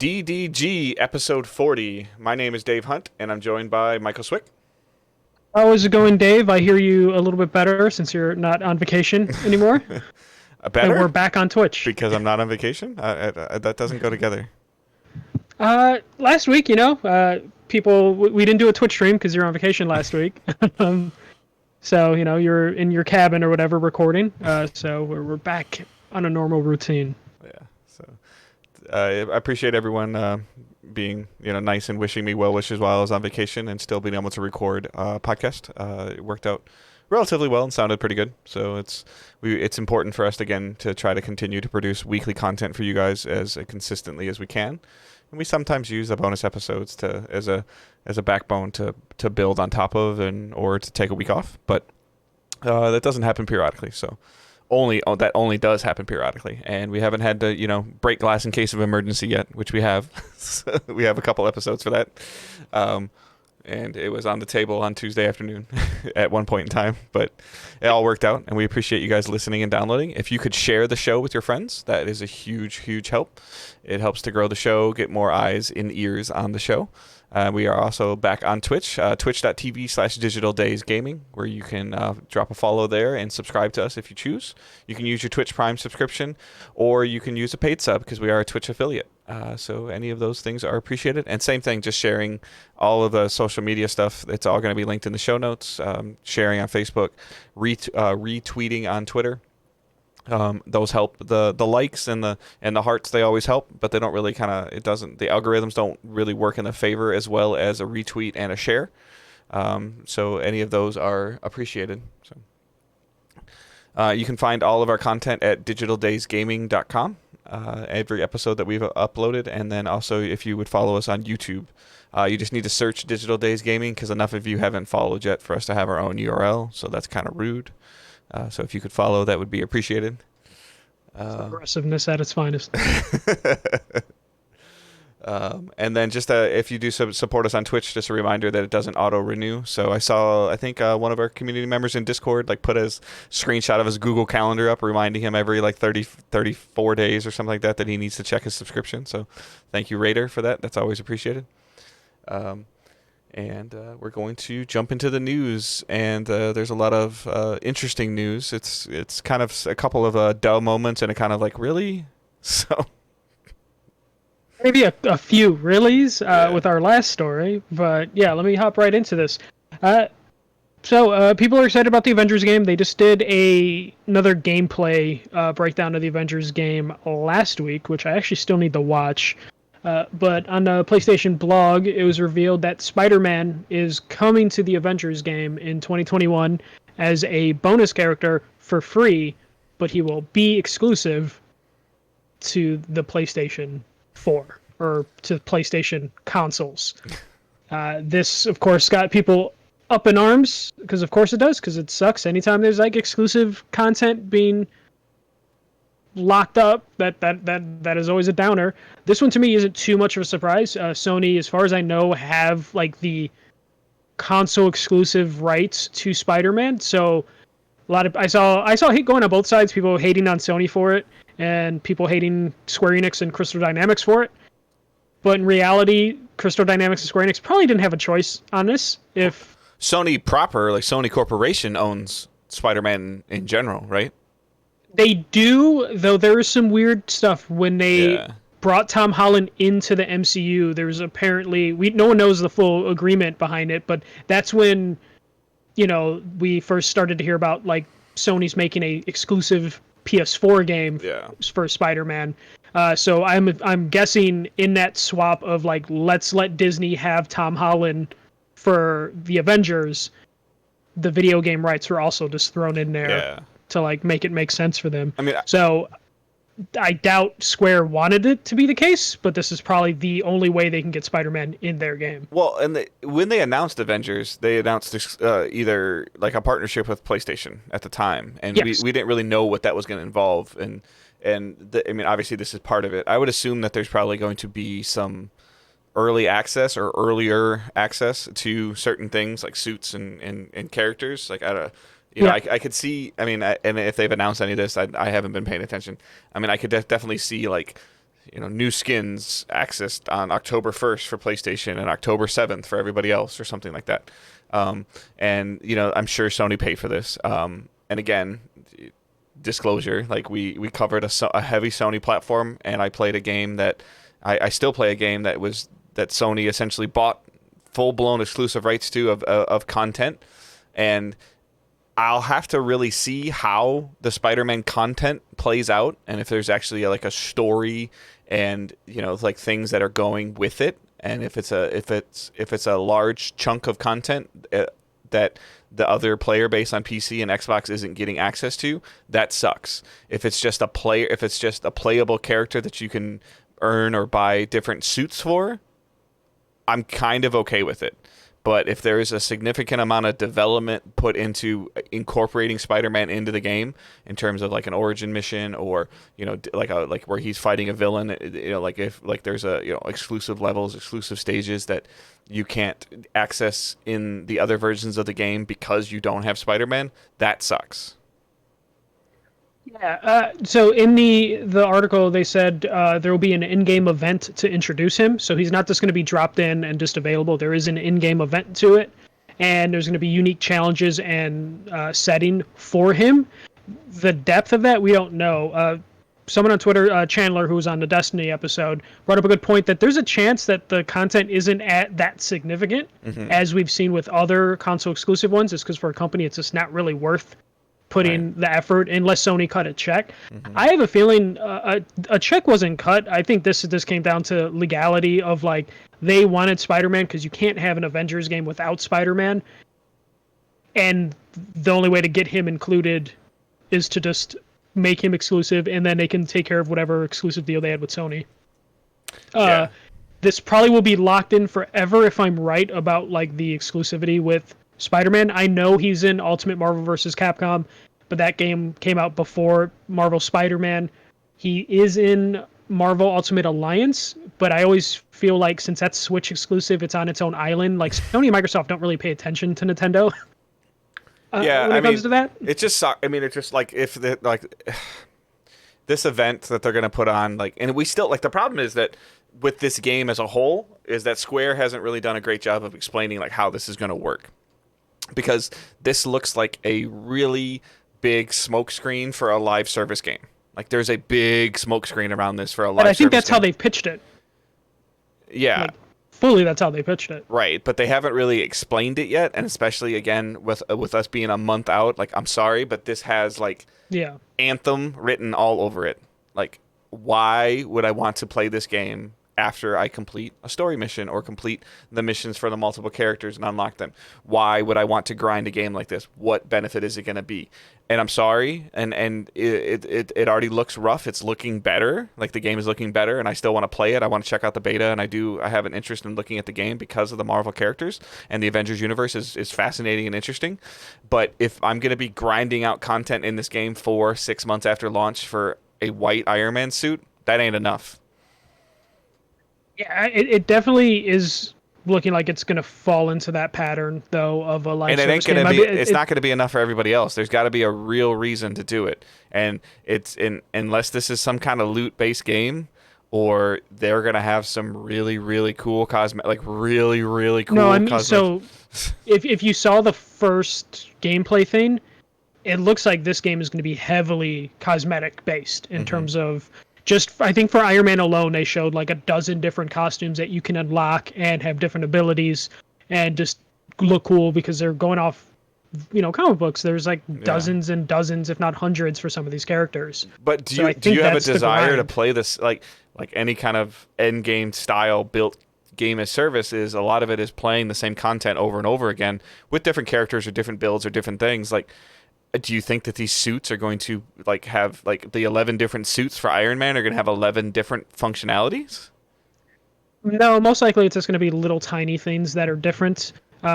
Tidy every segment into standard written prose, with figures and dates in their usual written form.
DDG episode 40. My name is Dave Hunt, and I'm joined by Michael Swick. How is it going, Dave? I hear you a little bit better since you're not on vacation anymore. And we're Better? back on Twitch. Because I'm not on vacation? That doesn't go together. Last week, we didn't do a Twitch stream because you're on vacation last week. um, so, you're in your cabin or whatever recording. So we're back on a normal routine. Yeah. So I appreciate everyone being nice and wishing me well wishes while I was on vacation and still being able to record a podcast. It worked out relatively well and sounded pretty good. So it's important for us again to try to continue to produce weekly content for you guys as consistently as we can. And we sometimes use the bonus episodes as a backbone to build on top of or to take a week off. But that doesn't happen periodically. So that only does happen periodically, and we haven't had to break glass in case of emergency yet, which we have. So we have a couple episodes for that, and it was on the table on Tuesday afternoon at one point in time, but it all worked out, and we appreciate you guys listening and downloading. If you could share the show with your friends, that is a huge help. It helps to grow the show, get more eyes and ears on the show. We are also back on Twitch, twitch.tv/digitaldaysgaming, where you can drop a follow there and subscribe to us if you choose. You can use your Twitch Prime subscription, or you can use a paid sub because we are a Twitch affiliate. So any of those things are appreciated. And same thing, just sharing all of the social media stuff. It's all going to be linked in the show notes. Sharing on Facebook, retweeting on Twitter. Those help. The likes and the hearts, they always help, but they don't really the algorithms don't really work in the favor as well as a retweet and a share. So any of those are appreciated. So you can find all of our content at digitaldaysgaming.com. Every episode that we've uploaded, and then also if you would follow us on YouTube, you just need to search Digital Days Gaming because enough of you haven't followed yet for us to have our own URL, so that's kind of rude. So if you could follow, that would be appreciated. Aggressiveness at its finest. And then just if you do support us on Twitch, just a reminder that it doesn't auto-renew. So I think one of our community members in Discord put a screenshot of his Google Calendar up, reminding him every 34 days or something like that he needs to check his subscription. So thank you, Raider, for that. That's always appreciated. And we're going to jump into the news, and there's a lot of interesting news. It's kind of a couple of dull moments and a kind of like, really? So maybe a few reallys with our last story, but yeah, let me hop right into this. So people are excited about the Avengers game. They just did another gameplay breakdown of the Avengers game last week, which I actually still need to watch. But on the PlayStation blog, it was revealed that Spider-Man is coming to the Avengers game in 2021 as a bonus character for free, but he will be exclusive to the PlayStation 4 or to PlayStation consoles. This, of course, got people up in arms because, of course, it does, because it sucks anytime there's exclusive content being locked up. That is always a downer. This one to me isn't too much of a surprise. Sony, as far as I know, have the console exclusive rights to Spider-Man. So I saw hate going on both sides. People hating on Sony for it, and people hating Square Enix and Crystal Dynamics for it. But in reality, Crystal Dynamics and Square Enix probably didn't have a choice on this. If Sony proper, Sony Corporation, owns Spider-Man in general, right? They do, though there is some weird stuff when they brought Tom Holland into the MCU. There was apparently no one knows the full agreement behind it, but that's when we first started to hear about Sony's making a exclusive PS4 game for Spider-Man. So I'm guessing in that swap of let's let Disney have Tom Holland for the Avengers, the video game rights were also just thrown in there. Yeah. To make it make sense for them. I mean, so I doubt Square wanted it to be the case, but this is probably the only way they can get Spider-Man in their game. Well, and when they announced Avengers, they announced either a partnership with PlayStation at the time, and yes. we didn't really know what that was going to involve. I mean, obviously this is part of it. I would assume that there's probably going to be some early access or earlier access to certain things like suits and characters. I could see, and if they've announced any of this, I haven't been paying attention. I mean, I could definitely see new skins accessed on October 1st for PlayStation and October 7th for everybody else or something like that. And I'm sure Sony paid for this. And again, disclosure, like we covered a heavy Sony platform, and I played a game that I still play a game that Sony essentially bought full-blown exclusive rights to of content, and I'll have to really see how the Spider-Man content plays out, and if there's actually like a story and like things that are going with it, and if it's a large chunk of content that the other player base on PC and Xbox isn't getting access to, that sucks. If it's just a playable character that you can earn or buy different suits for, I'm kind of okay with it. But if there is a significant amount of development put into incorporating Spider-Man into the game in terms of like an origin mission, or like where he's fighting a villain, like if like there's exclusive levels, exclusive stages that you can't access in the other versions of the game because you don't have Spider-Man, that sucks. Yeah. So in the article, they said there will be an in-game event to introduce him. So he's not just going to be dropped in and just available. There is an in-game event to it, and there's going to be unique challenges and setting for him. The depth of that, we don't know. Someone on Twitter, Chandler, who was on the Destiny episode, brought up a good point that there's a chance that the content isn't that significant, as we've seen with other console exclusive ones. It's because for a company, it's just not really worth putting the effort unless Sony cut a check. I have a feeling a check wasn't cut. I think this came down to legality of like they wanted Spider-Man because you can't have an Avengers game without Spider-Man, and the only way to get him included is to just make him exclusive, and then they can take care of whatever exclusive deal they had with Sony. This probably will be locked in forever if I'm right about like the exclusivity with Spider-Man. I know he's in Ultimate Marvel vs. Capcom, but that game came out before Marvel Spider-Man. He is in Marvel Ultimate Alliance, but I always feel like since that's Switch exclusive, it's on its own island. Like Sony and Microsoft don't really pay attention to Nintendo. When it comes to that, it's just like if this event that they're gonna put on, like, and we still like the problem is that with this game as a whole is that Square hasn't really done a great job of explaining like how this is gonna work. Because this looks like a really big smokescreen for a live service game. Like there's a big smokescreen around this for a live service game. But I think that's how they've pitched it. Yeah. Like, fully, that's how they pitched it. Right, but they haven't really explained it yet, and especially again with us being a month out. Like I'm sorry, but this has like Anthem written all over it. Like, why would I want to play this game after I complete a story mission or complete the missions for the multiple characters and unlock them? Why would I want to grind a game like this? What benefit is it going to be? And I'm sorry, and it already looks rough. It's looking better. Like the game is looking better, and I still want to play it. I want to check out the beta, and I have an interest in looking at the game because of the Marvel characters, and the Avengers universe is fascinating and interesting. But if I'm going to be grinding out content in this game 6 months after launch for a white Iron Man suit, that ain't enough. Yeah, it definitely is looking like it's going to fall into that pattern, though, of a live service game. It's not going to be enough for everybody else. There's got to be a real reason to do it. And unless this is some kind of loot-based game, or they're going to have some really, really cool really, really cool so if you saw the first gameplay thing, it looks like this game is going to be heavily cosmetic-based in terms of just, I think for Iron Man alone, they showed like a dozen different costumes that you can unlock and have different abilities and just look cool because they're going off, comic books. There's like dozens and dozens, if not hundreds, for some of these characters. But do you have a desire to play this like any kind of end game style built game as service? Is a lot of it is playing the same content over and over again with different characters or different builds or different things. Like, do you think that these suits are going to have the 11 different suits for Iron Man are going to have 11 different functionalities? No, most likely it's just going to be little tiny things that are different,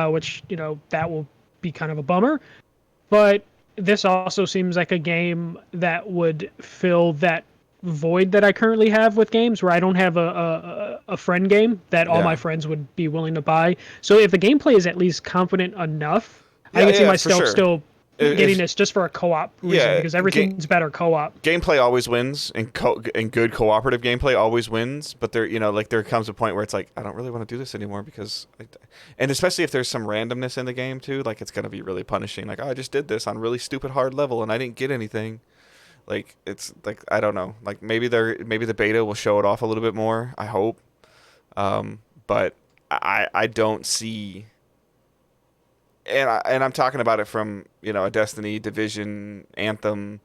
which, that will be kind of a bummer. But this also seems like a game that would fill that void that I currently have with games where I don't have a friend game that all my friends would be willing to buy. So if the gameplay is at least competent enough, I can see myself still getting this just for a co-op reason, yeah, because everything's better co-op. gameplay always wins, and good cooperative gameplay always wins. But there comes a point where it's like, I don't really want to do this anymore because, and especially if there's some randomness in the game too, like it's gonna be really punishing. Like, oh, I just did this on really stupid hard level and I didn't get anything. Like, it's like, I don't know. Like, maybe the beta will show it off a little bit more. I hope, but I don't see. And I'm talking about it from, a Destiny, Division, Anthem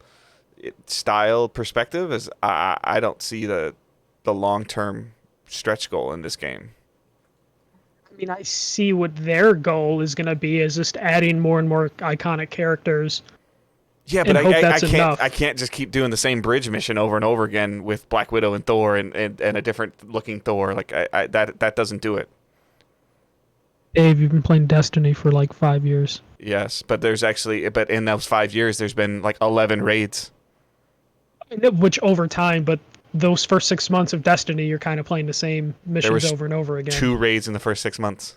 style perspective. Is I don't see the long-term stretch goal in this game. I mean, I see what their goal is going to be, is just adding more and more iconic characters. Yeah, but I I can't just keep doing the same bridge mission over and over again with Black Widow and Thor and a different looking Thor. Like, that doesn't do it. Dave, you've been playing Destiny for like 5 years. Yes, but in those 5 years, there's been like 11 raids. Which over time, but those first 6 months of Destiny, you're kind of playing the same missions over and over again. 2 raids in the first 6 months.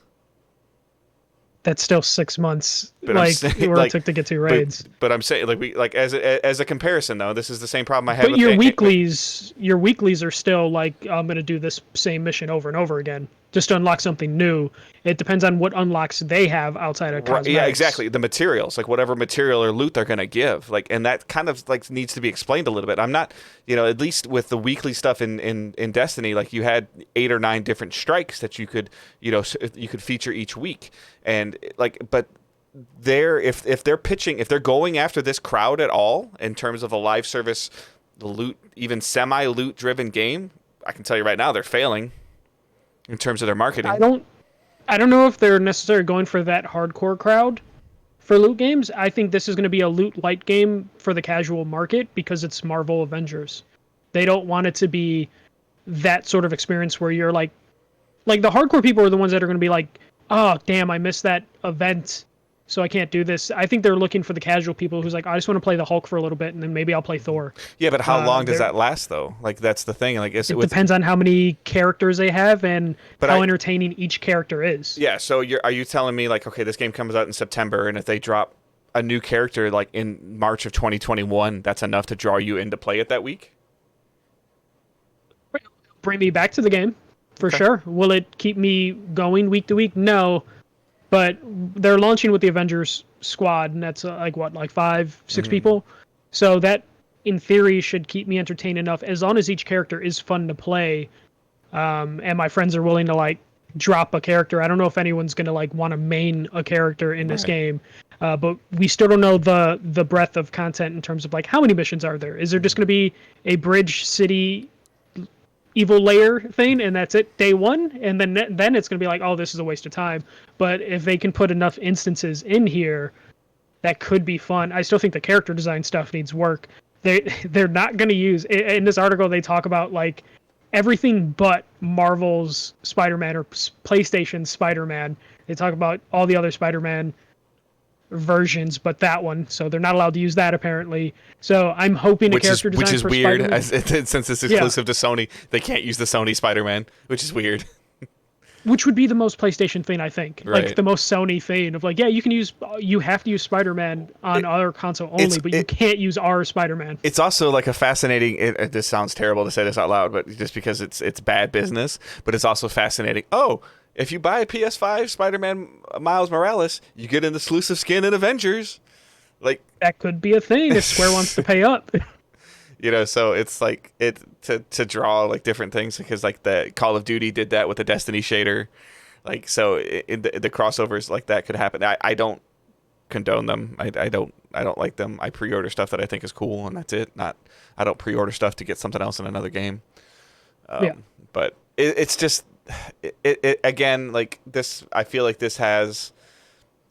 That's still 6 months, But it took to get 2 raids. But I'm saying, as a comparison though, this is the same problem I have. But your weeklies are still like, I'm going to do this same mission over and over again, just to unlock something new. It depends on what unlocks they have outside of cosmetics. Yeah, exactly. The materials, like whatever material or loot they're going to give, and that kind of needs to be explained a little bit. I'm not, at least with the weekly stuff in Destiny, like you had 8 or 9 different strikes that you could, you could feature each week, and but if they're going after this crowd at all in terms of a live service, loot, even semi-loot driven game, I can tell you right now they're failing in terms of their marketing. I don't know if they're necessarily going for that hardcore crowd for loot games. I think this is going to be a loot light game for the casual market because it's Marvel Avengers. They don't want it to be that sort of experience where you're like the hardcore people are the ones that are going to be like, oh, damn, I missed that event, so I can't do this. I think they're looking for the casual people who's like, I just want to play the Hulk for a little bit, and then maybe I'll play Thor. Yeah, but how long does that last, though? Like, that's the thing. Like, it depends on how many characters they have and how entertaining each character is. Yeah, so are you telling me, like, okay, this game comes out in September, and if they drop a new character, like, in March of 2021, that's enough to draw you into play it that week? Bring me back to the game, for sure. Will it keep me going week to week? No. But they're launching with the Avengers squad, and that's like 5-6 people. So that, in theory, should keep me entertained enough, as long as each character is fun to play, and my friends are willing to drop a character. I don't know if anyone's gonna want to main a character in this game, but we still don't know the breadth of content in terms of how many missions are there. Is there just gonna be a bridge city evil layer thing and that's it day one, and then it's going to be like, oh, this is a waste of time? But if they can put enough instances in here, that could be fun. I still think the character design stuff needs work. They're not going to use, in this article they talk about everything but Marvel's Spider-Man or PlayStation Spider-Man. They talk about all the other Spider-Man versions but that one, so they're not allowed to use that apparently. So I'm hoping the character design, which is for weird, Spider-Man, since it's exclusive to Sony, they can't use the Sony Spider-Man, which is weird. Which would be the most PlayStation thing, I think. Right. The most Sony thing of you have to use Spider-Man on our console only, but you can't use our Spider-Man. It's also a fascinating, this sounds terrible to say this out loud, but just because it's bad business, but it's also fascinating. Oh, if you buy a PS5 Spider-Man Miles Morales, you get an exclusive skin in Avengers. That could be a thing if Square wants to pay up. So it's to draw different things, because the Call of Duty did that with the Destiny shader. So the crossovers that could happen. I don't condone them. I don't like them. I pre-order stuff that I think is cool, and that's it. I don't pre-order stuff to get something else in another game. But it's just again, this. I feel like this has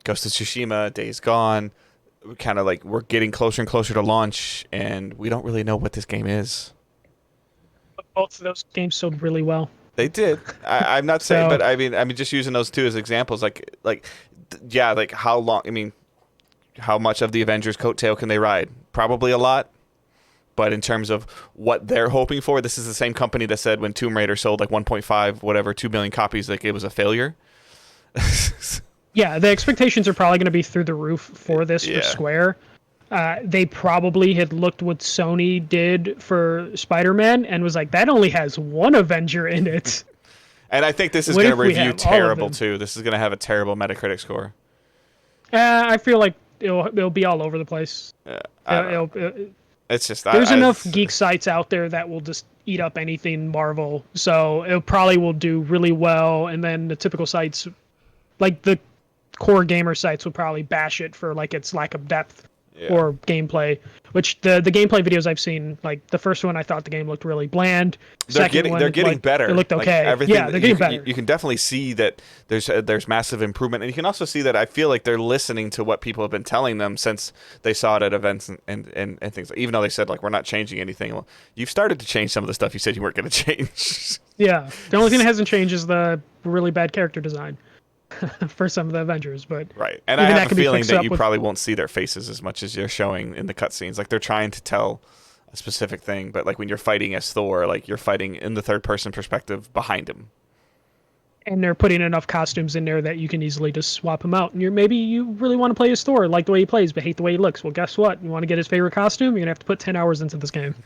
Ghost of Tsushima, Days Gone. Kind of we're getting closer and closer to launch, and we don't really know what this game is. Both of those games sold really well. They did. I'm not saying, but I mean, just using those two as examples. How long? I mean, how much of the Avengers coattail can they ride? Probably a lot. But in terms of what they're hoping for, this is the same company that said when Tomb Raider sold 1.5 2 million copies, it was a failure. Yeah, the expectations are probably going to be through the roof for this for Square. They probably had looked what Sony did for Spider-Man and was like, that only has one Avenger in it. And I think this is going to review terrible too. This is going to have a terrible Metacritic score. I feel like it'll be all over the place. It's just there's enough geek sites out there that will just eat up anything Marvel, so it probably will do really well. And then the typical sites, like the core gamer sites, will probably bash it for like its lack of depth or gameplay. Which the gameplay videos I've seen, like the first one, I thought the game looked really bland. They're getting better. It looked okay. Everything, they're getting better. You can definitely see that there's massive improvement, and you can also see that I feel like they're listening to what people have been telling them since they saw it at events and things. Even though they said like we're not changing anything, well, you've started to change some of the stuff you said you weren't going to change. Yeah, the only thing that hasn't changed is the really bad character design. For some of the Avengers, but right, and I have a feeling that you probably won't see their faces as much as you're showing in the cutscenes. Like they're trying to tell a specific thing, but like when you're fighting as Thor, like you're fighting in the third-person perspective behind him. And they're putting enough costumes in there that you can easily just swap him out. And maybe you really want to play as Thor, like the way he plays, but hate the way he looks. Well, guess what? You want to get his favorite costume? You're gonna have to put 10 hours into this game.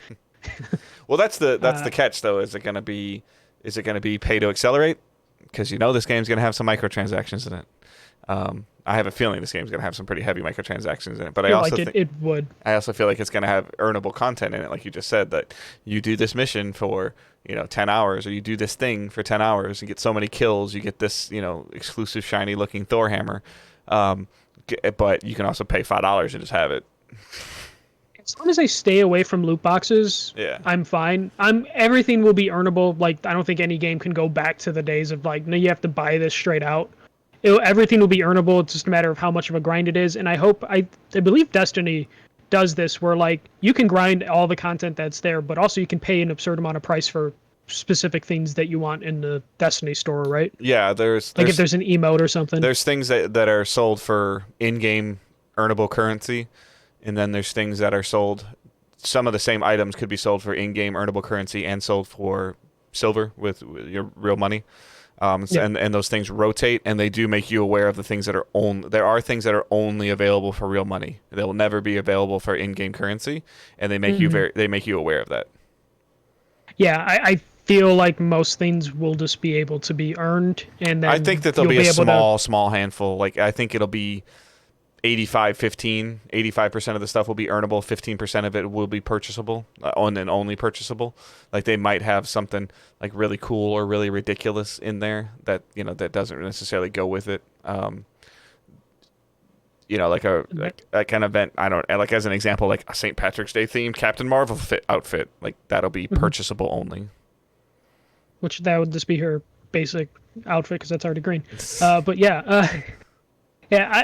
Well, that's the catch, though. Is it gonna be pay to accelerate? Because this game's going to have some microtransactions in it. I have a feeling this game's going to have some pretty heavy microtransactions in it. But I also think it would. I also feel like it's going to have earnable content in it, like you just said, that you do this mission for 10 hours, or you do this thing for 10 hours and get so many kills, you get this exclusive shiny looking Thor hammer. But you can also pay $5 and just have it. As long as I stay away from loot boxes, I'm fine. Everything will be earnable. Like I don't think any game can go back to the days of like, no, you have to buy this straight out. Everything will be earnable. It's just a matter of how much of a grind it is. And I believe Destiny does this, where like you can grind all the content that's there, but also you can pay an absurd amount of price for specific things that you want in the Destiny store, right? Yeah, there's if there's an emote or something. There's things that are sold for in-game earnable currency. And then there's things that are sold. Some of the same items could be sold for in-game earnable currency and sold for silver with your real money. And those things rotate, and they do make you aware of the things that are there are things that are only available for real money. They will never be available for in-game currency, and they make you aware of that. Yeah, I feel like most things will just be able to be earned, and then I think that there'll be a small handful. Like I think it'll be 85% of the stuff will be earnable, 15% of it will be purchasable, and then only purchasable. Like they might have something like really cool or really ridiculous in there that that doesn't necessarily go with it. Like a kind of event. I don't like, as an example, like a St. Patrick's Day themed Captain Marvel outfit. Like that'll be purchasable only. Which that would just be her basic outfit because that's already green. But yeah. Yeah,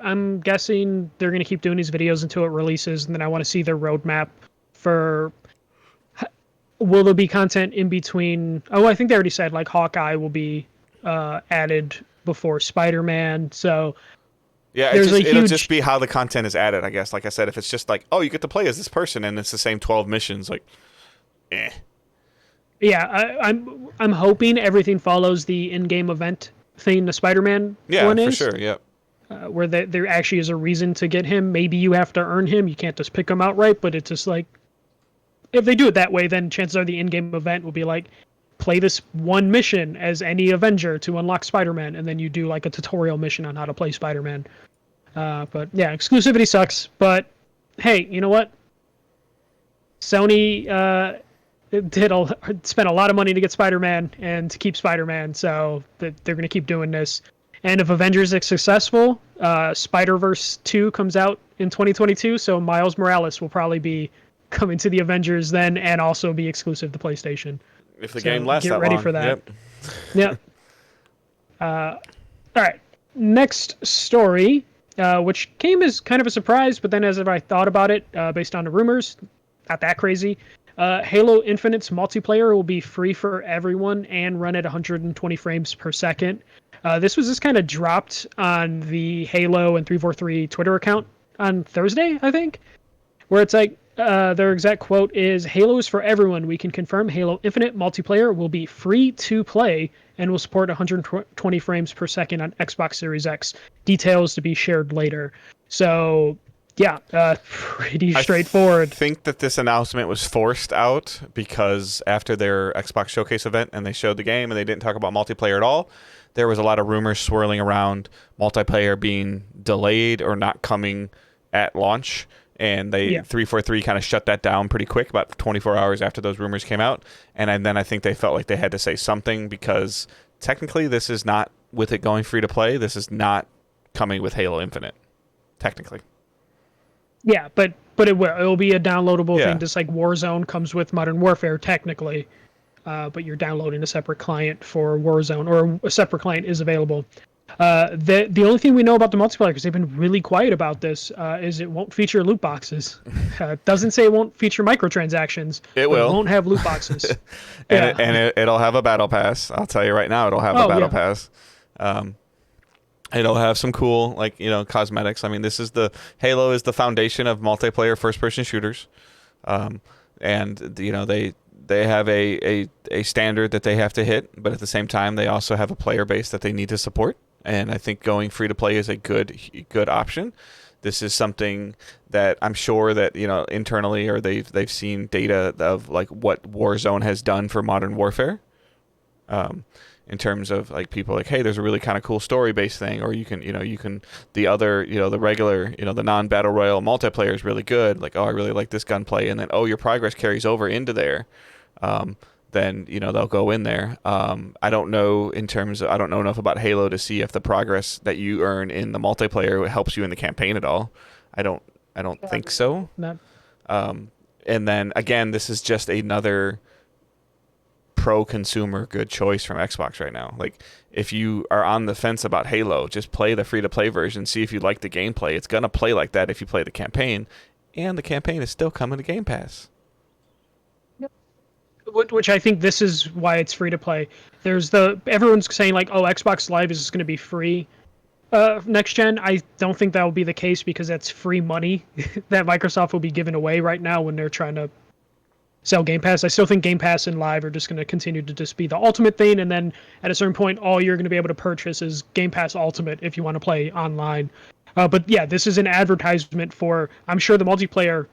I'm guessing they're going to keep doing these videos until it releases, and then I want to see their roadmap for, will there be content in between? Oh, I think they already said, like, Hawkeye will be added before Spider-Man, so yeah, it'll just be how the content is added, I guess. Like I said, if it's just like, oh, you get to play as this person, and it's the same 12 missions, like, eh. Yeah, I'm hoping everything follows the in-game event thing the Spider-Man one is. Yeah, for sure, yeah. Where there actually is a reason to get him. Maybe you have to earn him. You can't just pick him outright, but it's just like, if they do it that way, then chances are the in-game event will be like, play this one mission as any Avenger to unlock Spider-Man, and then you do like a tutorial mission on how to play Spider-Man. But yeah, exclusivity sucks, but hey, you know what? Sony spent a lot of money to get Spider-Man and to keep Spider-Man, so they're going to keep doing this. And if Avengers is successful, Spider-Verse 2 comes out in 2022, so Miles Morales will probably be coming to the Avengers then, and also be exclusive to PlayStation. If the game lasts that long. Get ready for that. Yep. All right. Next story, which came as kind of a surprise, but then as I thought about it, based on the rumors, not that crazy. Halo Infinite's multiplayer will be free for everyone and run at 120 frames per second. This was just kind of dropped on the Halo and 343 Twitter account on Thursday, I think, where it's like, their exact quote is, "Halo is for everyone. We can confirm Halo Infinite multiplayer will be free to play and will support 120 frames per second on Xbox Series X. Details to be shared later." So, yeah, pretty straightforward. I think that this announcement was forced out because after their Xbox Showcase event and they showed the game and they didn't talk about multiplayer at all, there was a lot of rumors swirling around multiplayer being delayed or not coming at launch. And they 343 kind of shut that down pretty quick, about 24 hours after those rumors came out. And then I think they felt like they had to say something because technically this is not, with it going free to play, this is not coming with Halo Infinite, technically. Yeah, but it'll be a downloadable thing, just like Warzone comes with Modern Warfare technically, but you're downloading a separate client for Warzone, or a separate client is available. The only thing we know about the multiplayer, because they've been really quiet about this, is it won't feature loot boxes. It doesn't say it won't feature microtransactions. It will. It won't have loot boxes. It'll have a battle pass. I'll tell you right now, it'll have a battle pass. It'll have some cool, like, cosmetics. I mean, Halo is the foundation of multiplayer first-person shooters, and they have a standard that they have to hit, but at the same time, they also have a player base that they need to support. And I think going free to play is a good option. This is something that I'm sure that internally, or they've seen data of like what Warzone has done for Modern Warfare. In terms of like people like, hey, there's a really kind of cool story based thing, or you can the other the regular the non-battle royale multiplayer is really good. Like, oh, I really like this gunplay, and then your progress carries over into there. Then they'll go in there. I don't know enough about Halo to see if the progress that you earn in the multiplayer helps you in the campaign at all. I don't think so. Not. And then again, this is just another pro-consumer good choice from Xbox right now. Like, if you are on the fence about Halo, just play the free-to-play version, see if you like the gameplay. It's gonna play like that if you play the campaign, and the campaign is still coming to Game Pass. Which I think this is why it's free to play. Everyone's saying like, oh, Xbox Live is going to be free next gen. I don't think that will be the case, because that's free money that Microsoft will be giving away right now when they're trying to sell Game Pass. I still think Game Pass and Live are just going to continue to just be the ultimate thing, and then at a certain point, all you're going to be able to purchase is Game Pass Ultimate if you want to play online. But yeah, this is an advertisement for, I'm sure, the multiplayer,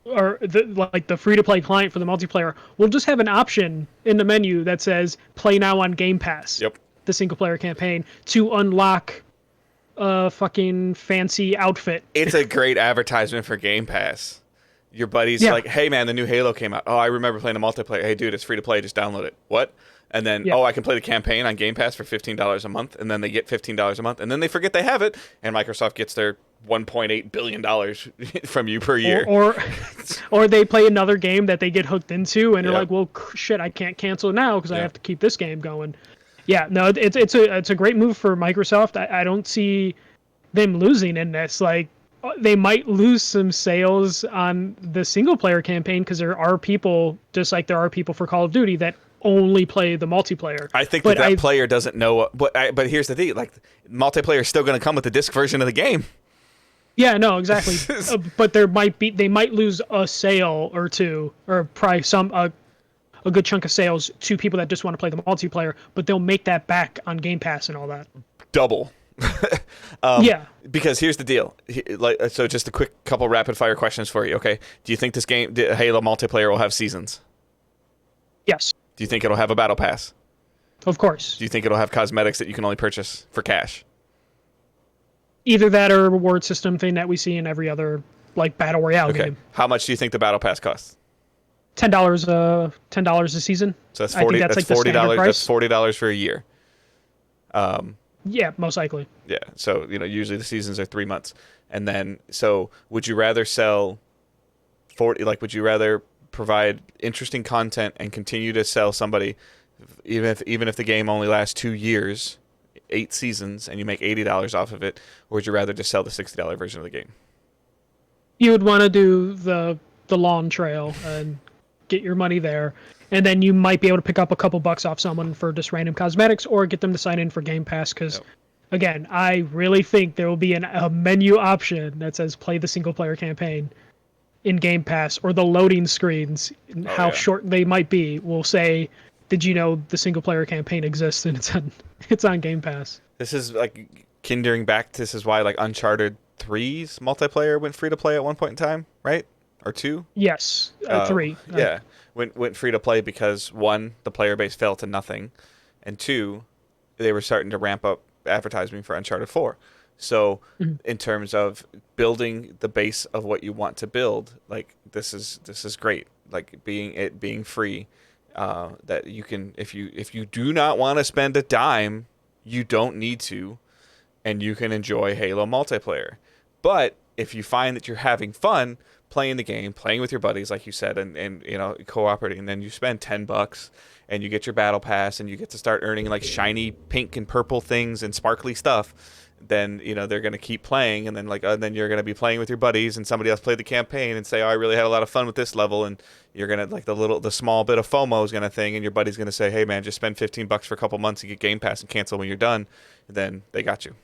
or the free-to-play client for the multiplayer will just have an option in the menu that says "Play now on Game Pass." Yep. The single-player campaign to unlock a fucking fancy outfit. It's a great advertisement for Game Pass. Your buddy's like, "Hey man, the new Halo came out. Oh, I remember playing the multiplayer. Hey dude, it's free to play. Just download it." What? And then, I can play the campaign on Game Pass for $15 a month, and then they get $15 a month, and then they forget they have it, and Microsoft gets their $1.8 billion from you per year. Or they play another game that they get hooked into, and they're like, well, shit, I can't cancel now because I have to keep this game going. Yeah, no, it's a great move for Microsoft. I don't see them losing in this. Like, they might lose some sales on the single-player campaign, because there are people, just like there are people for Call of Duty, that only play the multiplayer. I think that player doesn't know. But here's the thing: like, multiplayer is still going to come with the disc version of the game. Yeah, no, exactly. But they might lose a sale or two, or probably a good chunk of sales to people that just want to play the multiplayer. But they'll make that back on Game Pass and all that. Double. Yeah. Because here's the deal. So just a quick couple rapid fire questions for you. Okay. Do you think this game, Halo multiplayer, will have seasons? Yes. Do you think it'll have a battle pass? Of course. Do you think it'll have cosmetics that you can only purchase for cash? Either that or a reward system thing that we see in every other battle royale game. How much do you think the battle pass costs? $10 a season. So that's 40. That's $40. That's $40 for a year. Yeah, most likely. Yeah. So usually the seasons are 3 months, and then would you rather sell 40? Like, would you rather provide interesting content and continue to sell somebody, even if the game only lasts 2 years, 8 seasons, and you make $80 off of it, or would you rather just sell the $60 version of the game? You would want to do the long trail and get your money there, and then you might be able to pick up a couple bucks off someone for just random cosmetics, or get them to sign in for Game Pass, because again, I really think there will be a menu option that says play the single player campaign in Game Pass, or the loading screens, Oh how yeah. short they might be, will say, "Did you know the single player campaign exists and it's on Game Pass?" This is like kindering back. This is why like Uncharted 3's multiplayer went free to play at one point in time, right? Or two? Yes, three. Yeah, went free to play because one, the player base fell to nothing, and two, they were starting to ramp up advertising for Uncharted 4. So, Mhm. in terms of building the base of what you want to build, like this is great. Like being free, that you can if you do not want to spend a dime, you don't need to, and you can enjoy Halo multiplayer. But if you find that you're having fun playing the game, playing with your buddies, like you said, and cooperating, and then you spend $10 and you get your battle pass and you get to start earning like shiny pink and purple things and sparkly stuff, then they're gonna keep playing, and then then you're gonna be playing with your buddies, and somebody else played the campaign and say, oh, I really had a lot of fun with this level, and you're gonna like the small bit of FOMO is gonna thing, and your buddy's gonna say, hey man, just spend $15 for a couple months and get Game Pass and cancel when you're done, then they got you.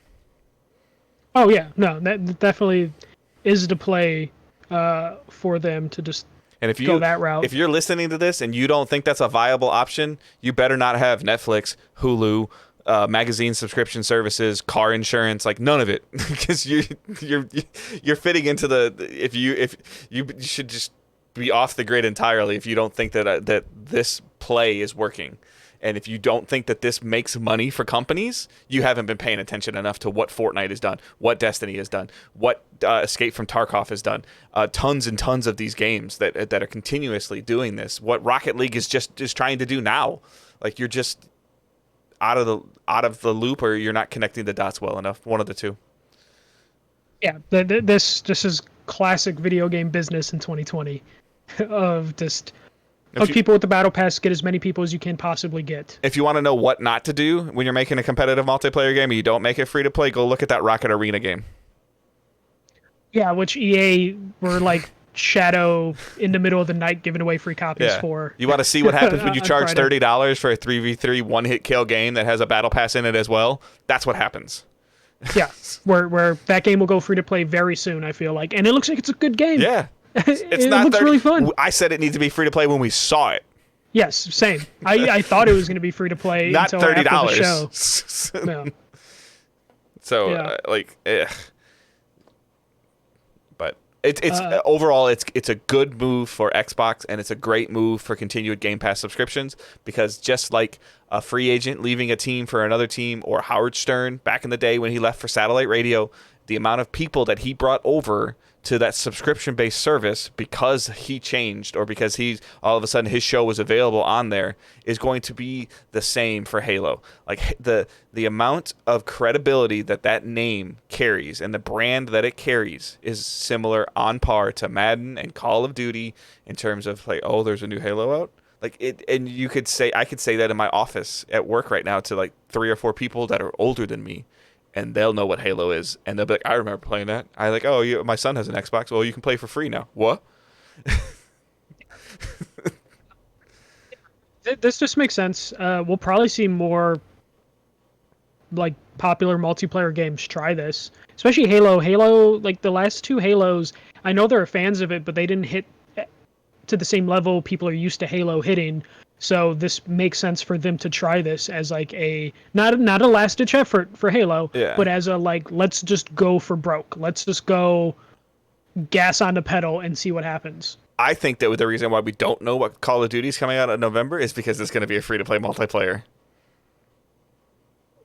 Oh yeah, no, that definitely is the play for them to just And if go that route. if you're listening to this and you don't think that's a viable option, you better not have Netflix, Hulu, magazine subscription services, car insurance, like none of it, because you're fitting into the if you should just be off the grid entirely if you don't think that this play is working. And if you don't think that this makes money for companies, you haven't been paying attention enough to what Fortnite has done, what Destiny has done, what Escape from Tarkov has done. Tons and tons of these games that are continuously doing this. What Rocket League is trying to do now. Like you're just out of the loop, or you're not connecting the dots well enough. One of the two. Yeah, this is classic video game business in 2020 of just If hook you, people with the battle pass, get as many people as you can possibly get. if you want to know what not to do when you're making a competitive multiplayer game and you don't make it free to play, go look at that Rocket Arena game. Yeah, which EA were like shadow in the middle of the night giving away free copies Yeah. for. You want to see what happens when you on charge Friday. $30 for a 3v3 one-hit kill game that has a battle pass in it as well? That's what happens. Yeah, where that game will go free to play very soon, I feel like, and it looks like it's a good game. Yeah. It's it not looks 30 really fun. I said it needs to be free to play when we saw it. Yes, same. I thought it was going to be free to play Not until $30. after the show. No. So, Yeah. But it's overall it's a good move for Xbox, and it's a great move for continued Game Pass subscriptions, because just like a free agent leaving a team for another team, or Howard Stern back in the day when he left for satellite radio, the amount of people that he brought over to that subscription-based service because he changed, or because he's all of a sudden his show was available on there, is going to be the same for Halo. Like the amount of credibility that name carries and the brand that it carries is similar, on par to Madden and Call of Duty, in terms of like, oh, there's a new Halo out. Like it, and I could say that in my office at work right now to like 3 or 4 people that are older than me, and they'll know what Halo is, and they'll be like, I remember playing that. I like, oh, my son has an Xbox. Well, you can play for free now. What? This just makes sense. We'll probably see more like popular multiplayer games try this, especially Halo. Halo, like the last 2 Halos, I know there are fans of it, but they didn't hit to the same level people are used to Halo hitting. So this makes sense for them to try this as like a not a last ditch effort for Halo, Yeah. but as a like, let's just go for broke. Let's just go gas on the pedal and see what happens. I think that the reason why we don't know what Call of Duty is coming out in November is because it's going to be a free-to-play multiplayer.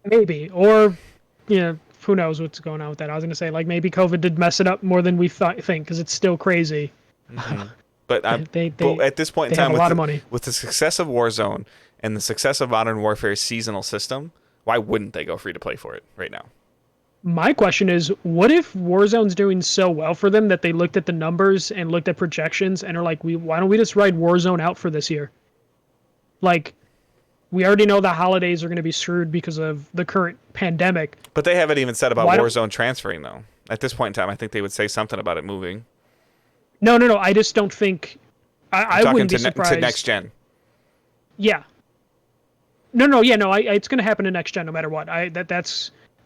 Maybe, or who knows what's going on with that. I was gonna say like maybe COVID did mess it up more than we think, because it's still crazy. Mm-hmm. But They at this point in they have time, a lot of money. with the success of Warzone and the success of Modern Warfare's seasonal system, why wouldn't they go free to play for it right now? My question is, what if Warzone's doing so well for them that they looked at the numbers and looked at projections and are like, why don't we just ride Warzone out for this year? Like, we already know the holidays are going to be screwed because of the current pandemic. But they haven't even said about Why don't- Warzone transferring, though. At this point in time, I think they would say something about it moving. No. I just don't think. I Talking wouldn't be to surprised. next gen. Yeah. No. Yeah, no. It's going to happen in next gen no matter what.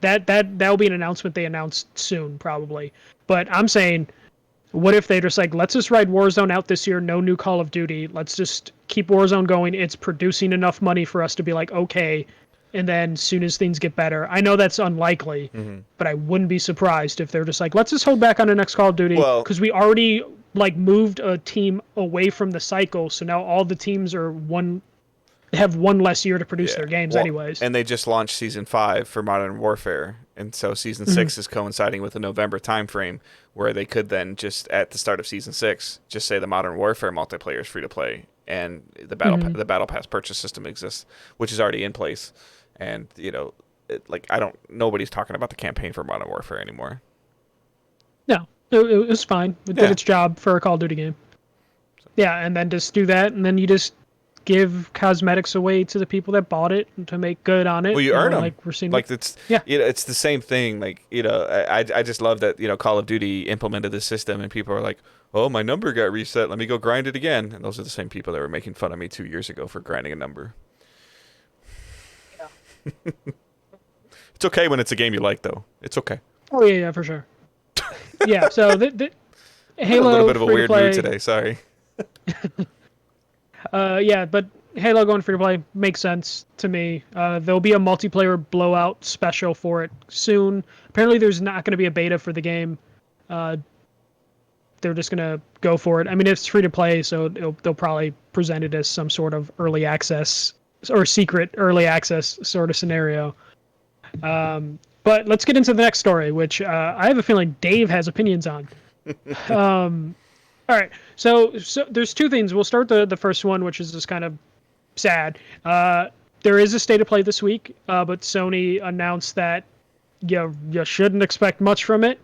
That'll be an announcement they announce soon probably. But I'm saying, What if they just like, let's just ride Warzone out this year, no new Call of Duty. Let's just keep Warzone going. It's producing enough money for us to be like, okay. And then soon as things get better, I know that's unlikely, but I wouldn't be surprised if they're just like, let's just hold back on the next Call of Duty because we already like moved a team away from the cycle. So now all the teams have one less year to produce their games anyways. And they just launched Season 5 for Modern Warfare. And so Season 6 is coinciding with the November timeframe where they could then just, at the start of Season 6, just say the Modern Warfare multiplayer is free to play and the Battle Pass purchase system exists, which is already in place. And, nobody's talking about the campaign for Modern Warfare anymore. No, it was fine. It did its job for a Call of Duty game. Yeah, and then just do that, and then you just give cosmetics away to the people that bought it to make good on it. Well, you earn them. Like we're seeing. Like it's it's the same thing. Like I just love that Call of Duty implemented this system, and people are like, oh, my number got reset. Let me go grind it again. And those are the same people that were making fun of me 2 years ago for grinding a number. Yeah. It's okay when it's a game you like, though. It's okay. Oh yeah, for sure. Yeah. So Halo. A little bit of a weird mood today. Sorry. But Halo going free to play makes sense to me. There'll be a multiplayer blowout special for it soon. Apparently, there's not going to be a beta for the game. They're just going to go for it. I mean, it's free to play, so they'll probably present it as some sort of early access or secret early access sort of scenario. But let's get into the next story, which I have a feeling Dave has opinions on. All right, so there's two things. We'll start the first one, which is just kind of sad. There is a state of play this week, but Sony announced that you shouldn't expect much from it.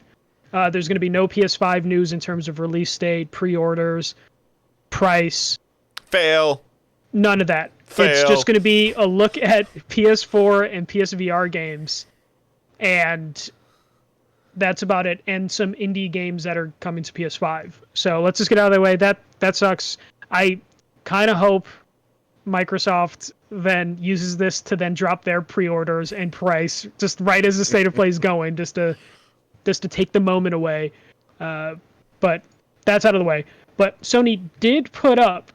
There's going to be no PS5 news in terms of release date, pre-orders, price. Fail. None of that. Fail. It's just going to be a look at PS4 and PSVR games, and that's about it, and some indie games that are coming to PS5. So let's just get out of the way. That sucks. I kind of hope Microsoft then uses this to then drop their pre-orders and price just right as the state of play is going, just to take the moment away. But that's out of the way. But Sony did put up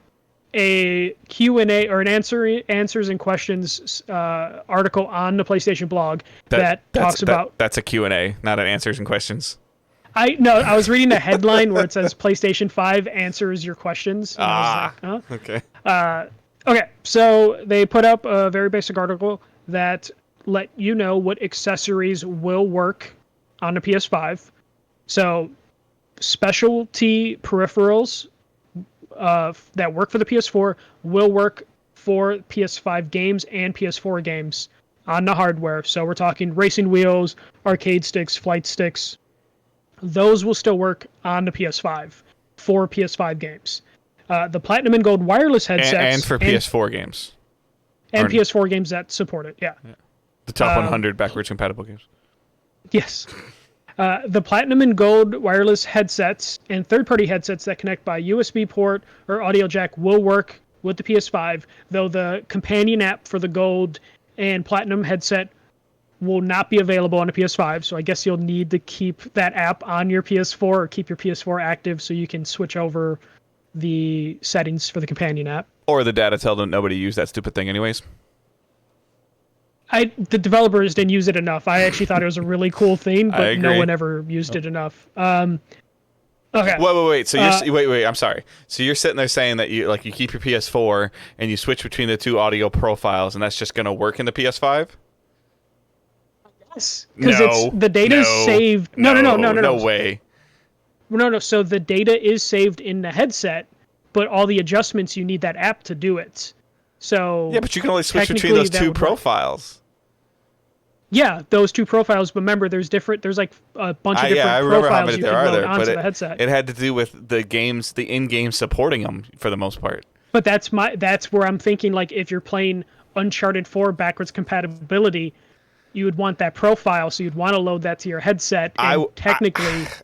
a Q&A or an answers and questions article on the PlayStation blog that talks about... That's a Q&A, not an answers and questions. I was reading the headline where it says PlayStation 5 answers your questions. And I was like, huh? Okay. Okay, so they put up a very basic article that let you know what accessories will work on the PS5. So specialty peripherals that work for the PS4 will work for PS5 games and PS4 games on the hardware. So we're talking racing wheels, arcade sticks, flight sticks. Those will still work on the PS5 for PS5 games. The Platinum and Gold wireless headsets... And for PS4 games. And PS4 games that support it, yeah. The top 100 backwards compatible games. Yes. The Platinum and Gold wireless headsets and third-party headsets that connect by USB port or audio jack will work with the PS5, though the companion app for the Gold and Platinum headset will not be available on the PS5, so I guess you'll need to keep that app on your PS4 or keep your PS4 active so you can switch over the settings for the companion app. Or the data tell them nobody used that stupid thing anyways. The developers didn't use it enough. I actually thought it was a really cool thing, but no one ever used it enough. Okay. Wait. So wait. I'm sorry. So you're sitting there saying that you keep your PS4 and you switch between the two audio profiles, and that's just going to work in the PS5? Yes, because the data is saved. No way. No. So the data is saved in the headset, but all the adjustments you need that app to do it. So yeah, but you can only switch between those two profiles. Yeah, those two profiles. But remember, there's like a bunch of different profiles you can load onto the headset. It had to do with the games, the in-game supporting them for the most part. But that's where I'm thinking, like, if you're playing Uncharted 4 backwards compatibility, you would want that profile, so you'd want to load that to your headset. And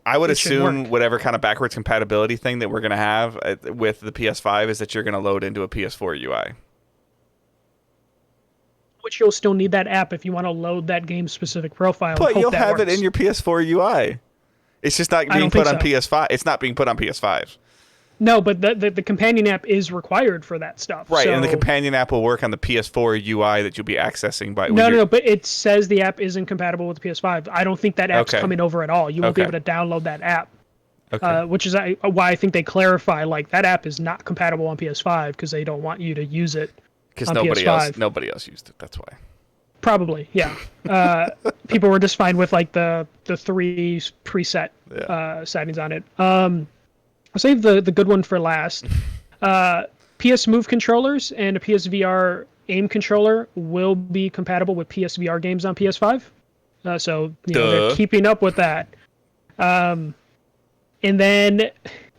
I would assume whatever kind of backwards compatibility thing that we're going to have with the PS5 is that you're going to load into a PS4 UI. Which you'll still need that app if you want to load that game-specific profile. But you'll have it in your PS4 UI. It's just not I being don't put think on so. PS5. It's not being put on PS5. No, but the companion app is required for that stuff. Right, so, and the companion app will work on the PS4 UI that you'll be accessing by. No, but it says the app isn't compatible with the PS5. I don't think that app's Okay. coming over at all. You won't be Okay. able to download that app. Okay. Which is why I think they clarify like that app is not compatible on PS5 because they don't want you to use it Because on nobody PS5. else used it. That's why. Probably, yeah. People were just fine with like the three preset settings on it. I'll save the good one for last. PS Move controllers and a PSVR aim controller will be compatible with PSVR games on PS5. So they're keeping up with that. And then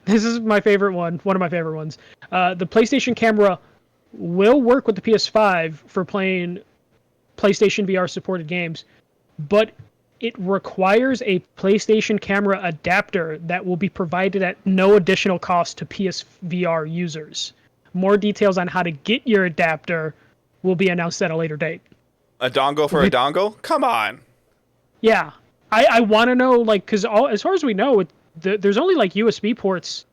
this is my favorite one of my favorite ones. The PlayStation camera will work with the PS5 for playing PlayStation VR supported games, but it requires a PlayStation camera adapter that will be provided at no additional cost to PSVR users. More details on how to get your adapter will be announced at a later date. A dongle for a dongle? Come on. Yeah. I want to know, like, because as far as we know, there's only, like, USB ports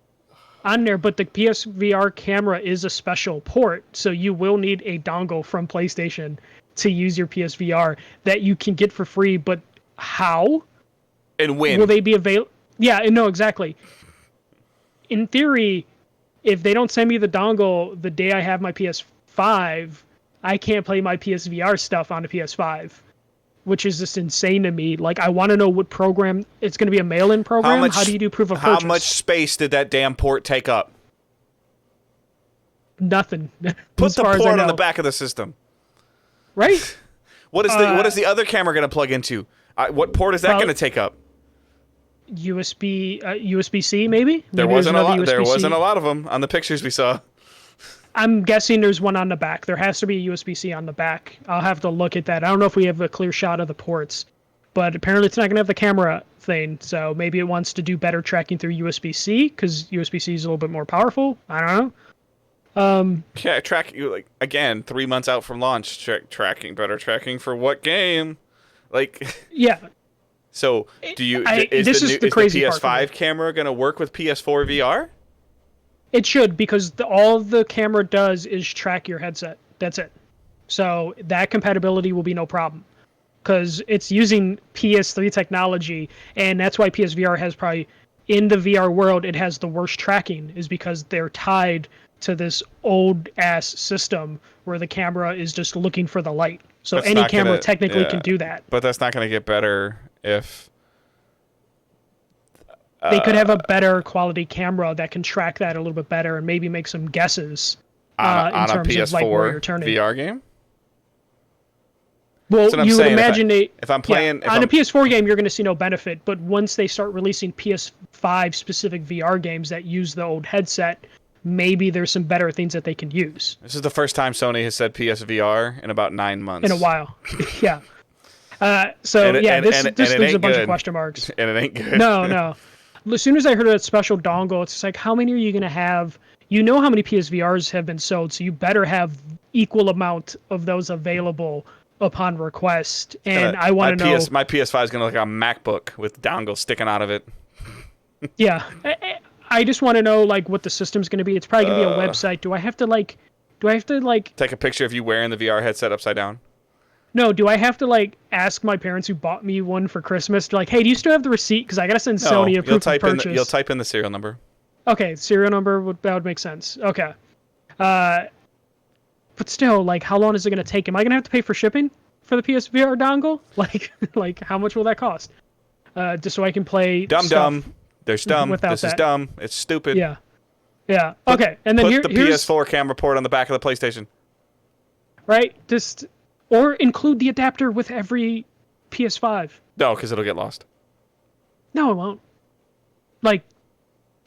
on there, but the PSVR camera is a special port, so you will need a dongle from PlayStation to use your PSVR that you can get for free, but how? And when? Will they be available? Yeah, no, exactly. In theory, if they don't send me the dongle the day I have my PS5, I can't play my PSVR stuff on the PS5, which is just insane to me. Like, I want to know what program it's going to be. A mail-in program. How do you do proof of purchase? How much space did that damn port take up? Nothing. Put the port on the back of the system. Right? What is the other camera going to plug into? What port is that going to take up? USB-C, maybe? There wasn't a lot of them on the pictures we saw. I'm guessing there's one on the back. There has to be a USB-C on the back. I'll have to look at that. I don't know if we have a clear shot of the ports, but apparently it's not going to have the camera thing, so maybe it wants to do better tracking through USB-C, because USB-C is a little bit more powerful. I don't know. Yeah, again, 3 months out from launch, better tracking for what game? Like, yeah. So, is the PS5 camera going to work with PS4 VR? It should, because all the camera does is track your headset. That's it. So that compatibility will be no problem, because it's using PS3 technology, and that's why PSVR has probably, in the VR world, it has the worst tracking, is because they're tied to this old-ass system where the camera is just looking for the light. So any camera technically can do that. But that's not going to get better if... They could have a better quality camera that can track that a little bit better and maybe make some guesses on in terms a PS4 of like where you're turning. VR game? Well, you would imagine if I'm playing on a PS4 game, you're going to see no benefit. But once they start releasing PS5 specific VR games that use the old headset, maybe there's some better things that they can use. This is the first time Sony has said PSVR in about 9 months. In a while, yeah. This leaves a bunch of question marks. And it ain't good. No. As soon as I heard that special dongle, it's like, how many are you going to have? You know how many PSVRs have been sold, so you better have equal amount of those available upon request. And I want to know... My PS5 is going to look like a MacBook with dongles sticking out of it. Yeah. I just want to know, like, what the system's going to be. It's probably going to be a website. Do I have to take a picture of you wearing the VR headset upside down? No, do I have to, like, ask my parents who bought me one for Christmas, like, hey, do you still have the receipt? Because I got to send Sony a proof of purchase. You'll type in the serial number. Okay, serial number, that would make sense. Okay. But still, like, how long is it going to take? Am I going to have to pay for shipping for the PSVR dongle? Like, how much will that cost? Just so I can play Dumb. There's dumb. This is dumb. It's stupid. Yeah. Yeah. Okay, and then put the PS4 camera port on the back of the PlayStation. Right? Or include the adapter with every PS5. No, because it'll get lost. No, it won't. Like,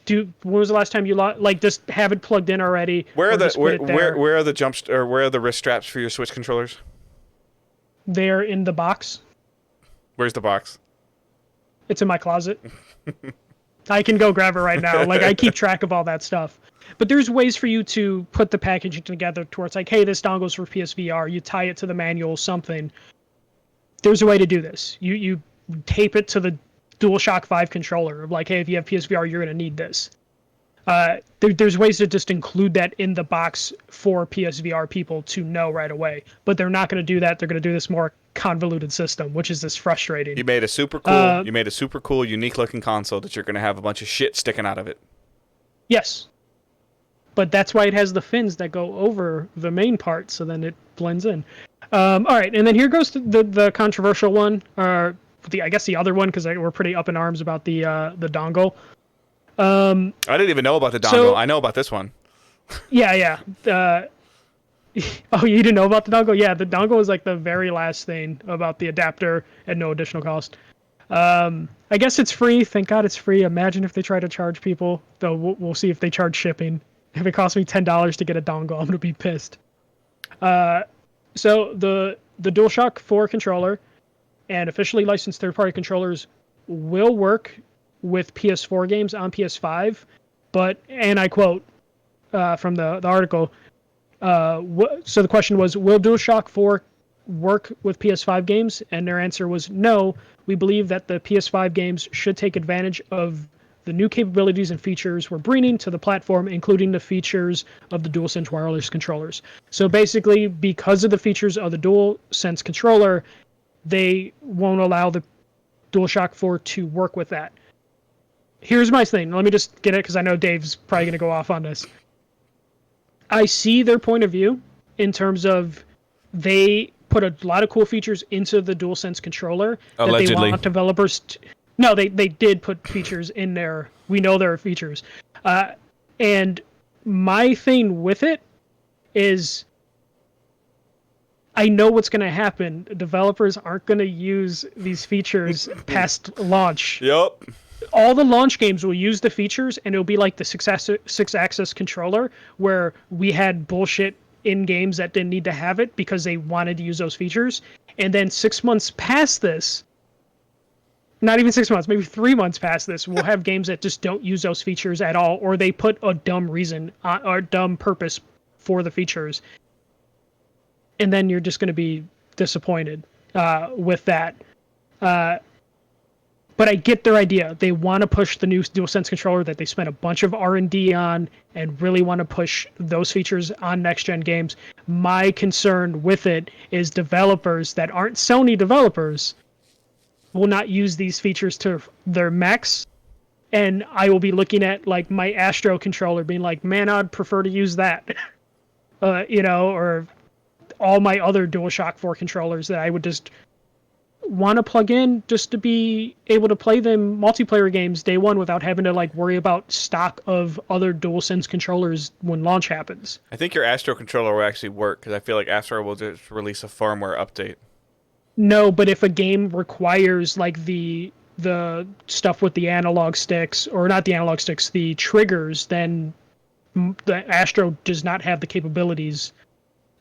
when was the last time you just have it plugged in already? Where are the wrist straps for your Switch controllers? They're in the box. Where's the box? It's in my closet. I can go grab it right now. Like, I keep track of all that stuff. But there's ways for you to put the packaging together to where it's like, hey, this dongle's for PSVR. You tie it to the manual, something. There's a way to do this. You tape it to DualShock 5 controller of like, hey, if you have PSVR, you're going to need this. There's ways to just include that in the box for PSVR people to know right away, but they're not going to do that. They're going to do this more convoluted system, which is this frustrating. You made a super cool, unique looking console that you're going to have a bunch of shit sticking out of it. Yes, but that's why it has the fins that go over the main part, so then it blends in. All right, and then here goes the controversial one, or I guess the other one, because we're pretty up in arms about the dongle. I didn't even know about the dongle. So, I know about this one. Yeah. Oh, you didn't know about the dongle? Yeah, the dongle is like the very last thing about the adapter at no additional cost. I guess it's free. Thank God it's free. Imagine if they try to charge people. Though we'll see if they charge shipping. If it costs me $10 to get a dongle, I'm gonna be pissed. So the DualShock 4 controller and officially licensed third-party controllers will work with PS4 games on PS5, but, and I quote from the article, so the question was, will DualShock 4 work with PS5 games? And their answer was no. We believe that the PS5 games should take advantage of the new capabilities and features we're bringing to the platform, including the features of the DualSense wireless controllers. So basically, because of the features of the DualSense controller, they won't allow the DualShock 4 to work with that. Here's my thing. Let me just get it, because I know Dave's probably going to go off on this. I see their point of view in terms of they put a lot of cool features into the DualSense controller. Allegedly. That they want developers no, they did put features in there. We know there are features. And my thing with it is I know what's going to happen. Developers aren't going to use these features past launch. Yep. All the launch games will use the features, and it'll be like the six-axis controller, where we had bullshit in games that didn't need to have it because they wanted to use those features. And then 6 months past this, not even 6 months, maybe 3 months past this, we'll have games that just don't use those features at all, or they put a dumb reason or dumb purpose for the features. And then you're just going to be disappointed with that. But I get their idea. They want to push the new DualSense controller that they spent a bunch of R&D on and really want to push those features on next-gen games. My concern with it is developers that aren't Sony developers will not use these features to their max. And I will be looking at like my Astro controller being like, man, I'd prefer to use that. Or all my other DualShock 4 controllers that I would just want to plug in just to be able to play them multiplayer games day one without having to like worry about stock of other DualSense controllers when launch happens. I think your Astro controller will actually work because I feel like Astro will just release a firmware update. No, but if a game requires like the stuff with the analog sticks, or not the analog sticks, the triggers, then the Astro does not have the capabilities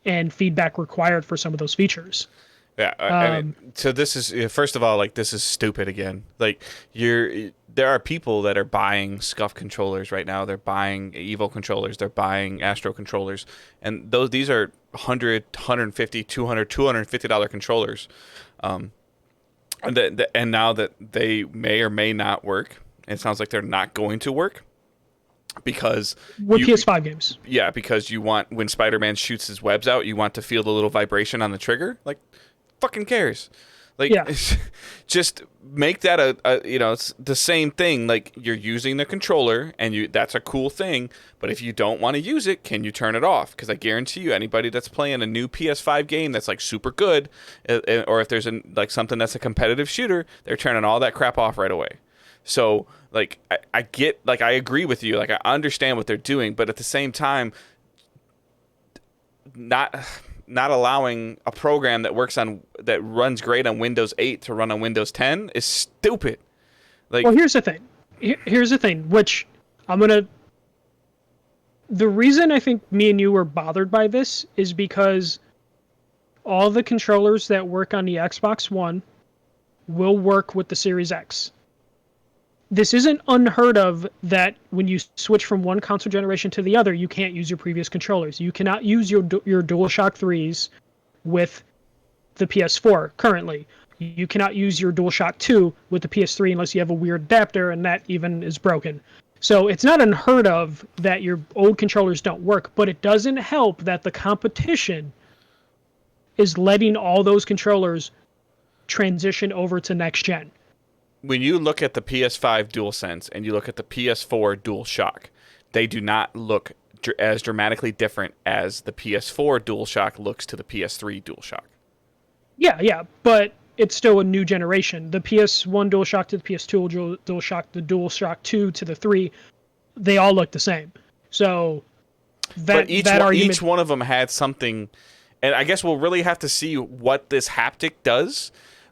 and feedback required for some of those features. Yeah, I mean, so this is, first of all, like, this is stupid again. Like, there are people that are buying SCUF controllers right now. They're buying Evo controllers. They're buying Astro controllers. And these are $100, $150, $200, $250 controllers. And now that they may or may not work, it sounds like they're not going to work. Because with PS5 games. Yeah, because you want, when Spider-Man shoots his webs out, you want to feel the little vibration on the trigger. Like, fucking cares? Like, yeah. Just make that it's the same thing. Like, you're using the controller, and that's a cool thing. But if you don't want to use it, can you turn it off? Because I guarantee you, anybody that's playing a new PS5 game that's like super good, or if there's something that's a competitive shooter, they're turning all that crap off right away. So, like, I get, like, I agree with you. Like, I understand what they're doing, but at the same time, not allowing a program that runs great on Windows 8 to run on Windows 10 is stupid. Like, well, here's the thing, which the reason I think me and you were bothered by this is because all the controllers that work on the Xbox One will work with the Series X. This isn't unheard of that when you switch from one console generation to the other, you can't use your previous controllers. You cannot use your DualShock 3s with the PS4 currently. You cannot use your DualShock 2 with the PS3 unless you have a weird adapter, and that even is broken. So it's not unheard of that your old controllers don't work, but it doesn't help that the competition is letting all those controllers transition over to next gen. When you look at the PS5 DualSense and you look at the PS4 DualShock, they do not look as dramatically different as the PS4 DualShock looks to the PS3 DualShock. Yeah, but it's still a new generation. The PS1 DualShock to the PS2 DualShock, the DualShock 2 to the 3, they all look the same. So but each one of them had something, and I guess we'll really have to see what this haptic does.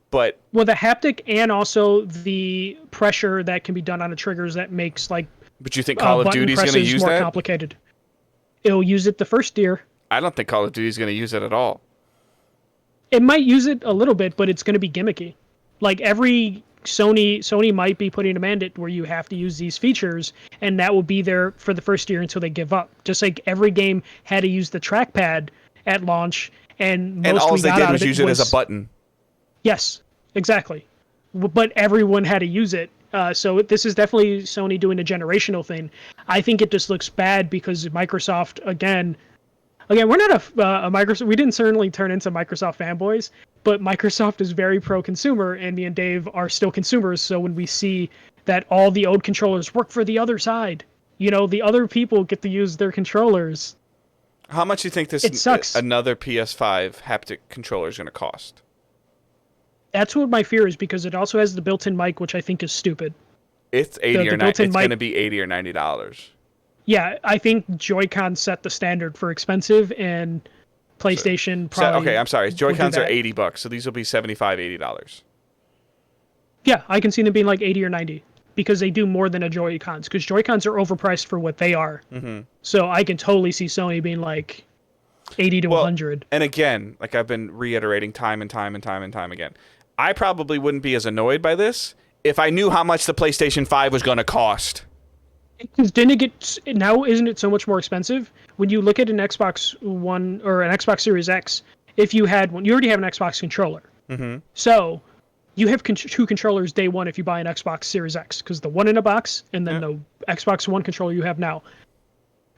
But the haptic and also the pressure that can be done on the triggers that makes like. But you think Call of Duty is going to use more that? Complicated. It'll use it the first year. I don't think Call of Duty is going to use it at all. It might use it a little bit, but it's going to be gimmicky. Like every Sony might be putting a mandate where you have to use these features, and that will be there for the first year until they give up. Just like every game had to use the trackpad at launch, and all they did was use it as a button. Yes, exactly. But everyone had to use it. So this is definitely Sony doing a generational thing. I think it just looks bad because Microsoft, again, we're not a Microsoft. We didn't certainly turn into Microsoft fanboys, but Microsoft is very pro-consumer, and me and Dave are still consumers. So when we see that all the old controllers work for the other side, the other people get to use their controllers. How much do you think this another PS5 haptic controller is going to cost? That's what my fear is, because it also has the built-in mic, which I think is stupid. It's $80 or $90. It's going to be $80 or $90. Yeah, I think Joy-Con set the standard for expensive, and PlayStation probably. Okay, I'm sorry. Joy-Cons are $80, so these will be $75, $80. Yeah, I can see them being like 80 or 90 because they do more than a Joy-Cons, because Joy-Cons are overpriced for what they are. Mm-hmm. So I can totally see Sony being like 80 to 100. And again, like I've been reiterating time and time again, I probably wouldn't be as annoyed by this if I knew how much the PlayStation 5 was going to cost. Because isn't it so much more expensive? When you look at an Xbox One or an Xbox Series X, if you had one, you already have an Xbox controller. Mm-hmm. So you have two controllers day one if you buy an Xbox Series X, because the one in a box and then the Xbox One controller you have now.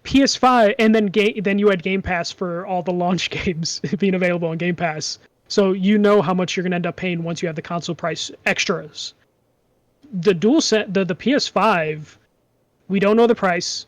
PS5, and then you had Game Pass for all the launch games being available on Game Pass. So how much you're going to end up paying once you have the console price extras. The the PS5, we don't know the price.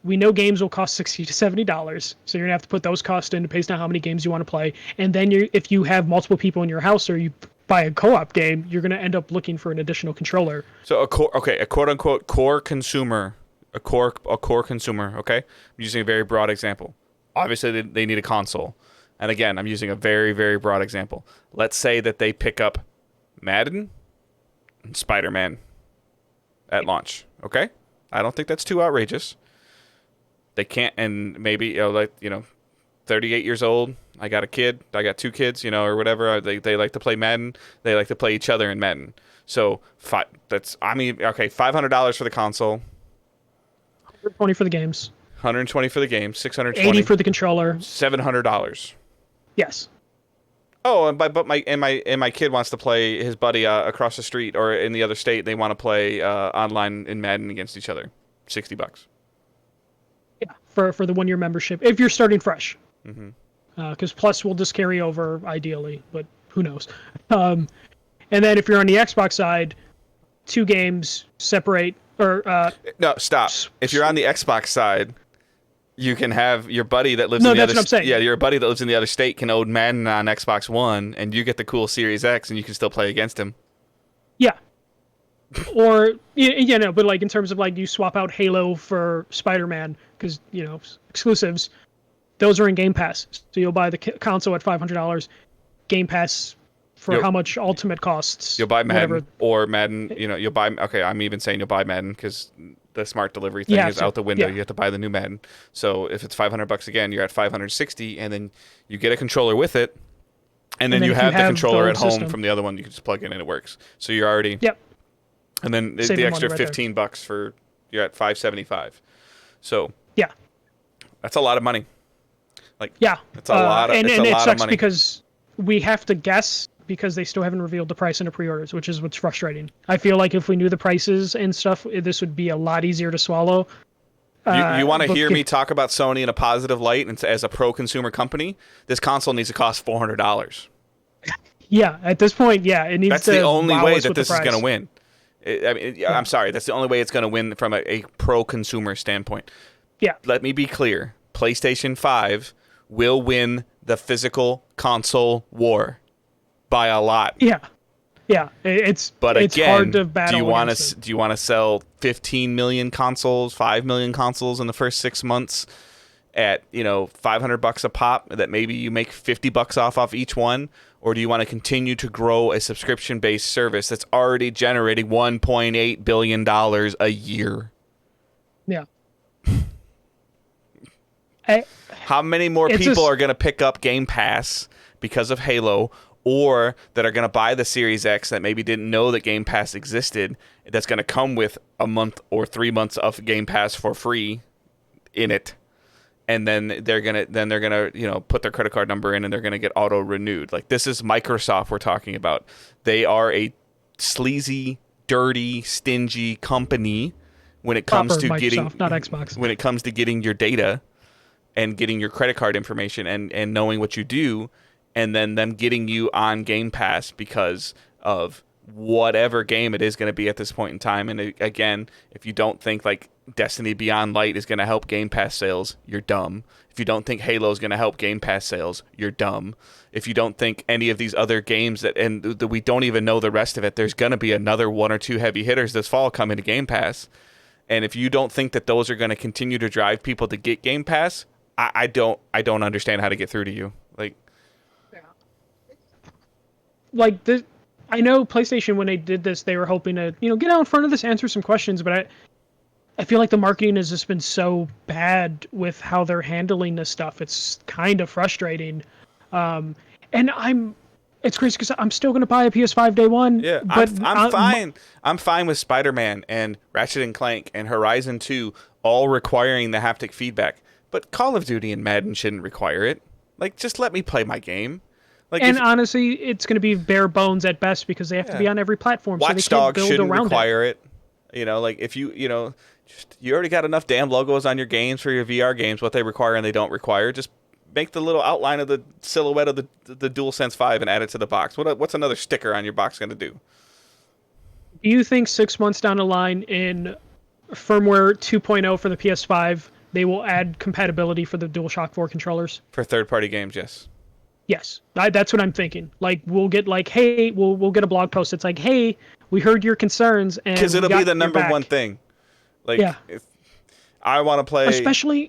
We know games will cost $60 to $70, so you're going to have to put those costs in based on how many games you want to play. And then if you have multiple people in your house or you buy a co-op game, you're going to end up looking for an additional controller. So a quote-unquote core consumer, a core consumer, okay? I'm using a very broad example. Obviously, they need a console. And again, I'm using a very, very broad example. Let's say that they pick up Madden and Spider-Man at launch, okay? I don't think that's too outrageous. They can't, and maybe, 38 years old, I got a kid, I got two kids, or whatever. They like to play Madden. They like to play each other in Madden. So $500 for the console. $120 for the games. $120 for the game, $620. $80 for the controller. $700. Yes. Oh, but my kid wants to play his buddy across the street or in the other state. They want to play online in Madden against each other. $60. Yeah, for the 1 year membership if you're starting fresh. Mm-hmm. Because Plus will just carry over ideally, but who knows? And then if you're on the Xbox side, 2 games separate or. No, stop. If you're on the Xbox side, you can have your buddy that lives in the other state. Yeah, your buddy that lives in the other state can own Madden on Xbox One, and you get the cool Series X, and you can still play against him. Yeah. Or, but like in terms of like you swap out Halo for Spider-Man, because, exclusives, those are in Game Pass. So you'll buy the console at $500, Game Pass for how much Ultimate costs. You'll buy Madden or Madden, you'll buy, okay, I'm even saying you'll buy Madden because the smart delivery thing is out the window. Yeah. You have to buy the new Madden. So if it's $500 again, you're at $560, and then you get a controller with it, and then you have the controller at home from the other one. You can just plug in and it works. So you're already and then the extra $15 for you're at $575. So that's a lot of money. That's a lot of and it sucks money. because we have to guess because they still haven't revealed the price into pre-orders, which is what's frustrating. I feel like if we knew the prices and stuff, this would be a lot easier to swallow. You want to But hear me talk about Sony in a positive light and as a pro-consumer company? This console needs to cost $400. Yeah, at this point, yeah, it needs That's to. the only wow way us that with the this is going price. to win. I'm sorry. That's the only way it's going to win from a pro-consumer standpoint. Yeah, Let me be clear. PlayStation 5 will win the physical console war by a lot. yeah, yeah. It's But it's again, hard to battle. do you want to sell 15 million consoles, 5 million consoles in the first 6 months at, $500 a pop that maybe you make $50 off each one? Or do you want to continue to grow a subscription-based service that's already generating $1.8 billion a year? Yeah. How many more people are going to pick up Game Pass because of Halo, or that are going to buy the Series X that maybe didn't know that Game Pass existed, that's going to come with a month or 3 months of Game Pass for free in it? And then they're gonna put their credit card number in, and they're gonna get auto renewed. Like, this is Microsoft we're talking about. They are a sleazy, dirty, stingy company when it comes to Microsoft, not Xbox. when it comes to getting your data and getting your credit card information and knowing what you do, and then them getting you on Game Pass because of whatever game it is going to be at this point in time. And again, if you don't think like Destiny Beyond Light is going to help Game Pass sales, you're dumb. If you don't think Halo is going to help Game Pass sales, you're dumb. If you don't think any of these other games that we don't even know the rest of it, there's going to be another 1 or 2 heavy hitters this fall coming to Game Pass. And if you don't think that those are going to continue to drive people to get Game Pass, I don't understand how to get through to you. Like this, I know PlayStation, when they did this, they were hoping to get out in front of this, answer some questions, but I feel like the marketing has just been so bad with how they're handling this stuff. It's kind of frustrating. And it's crazy because I'm still going to buy a PS5 day one. Yeah, but I'm fine. I'm fine with Spider-Man and Ratchet and Clank and Horizon 2 all requiring the haptic feedback. But Call of Duty and Madden shouldn't require it. Like, just let me play my game. Like, and honestly, it's going to be bare bones at best because they have to be on every platform. Watch so they can't Dogs build shouldn't around require it. Like if you already got enough damn logos on your games for your VR games, what they require and they don't require. Just make the little outline of the silhouette of the DualSense 5 and add it to the box. What's another sticker on your box going to do? Do you think 6 months down the line in firmware 2.0 for the PS5, they will add compatibility for the DualShock 4 controllers? For third-party games, yes. Yes, that's what I'm thinking. Like, we'll get hey, we'll get a blog post. It's like, hey, we heard your concerns, and because it'll be the number one thing. Like, yeah. If I want to play,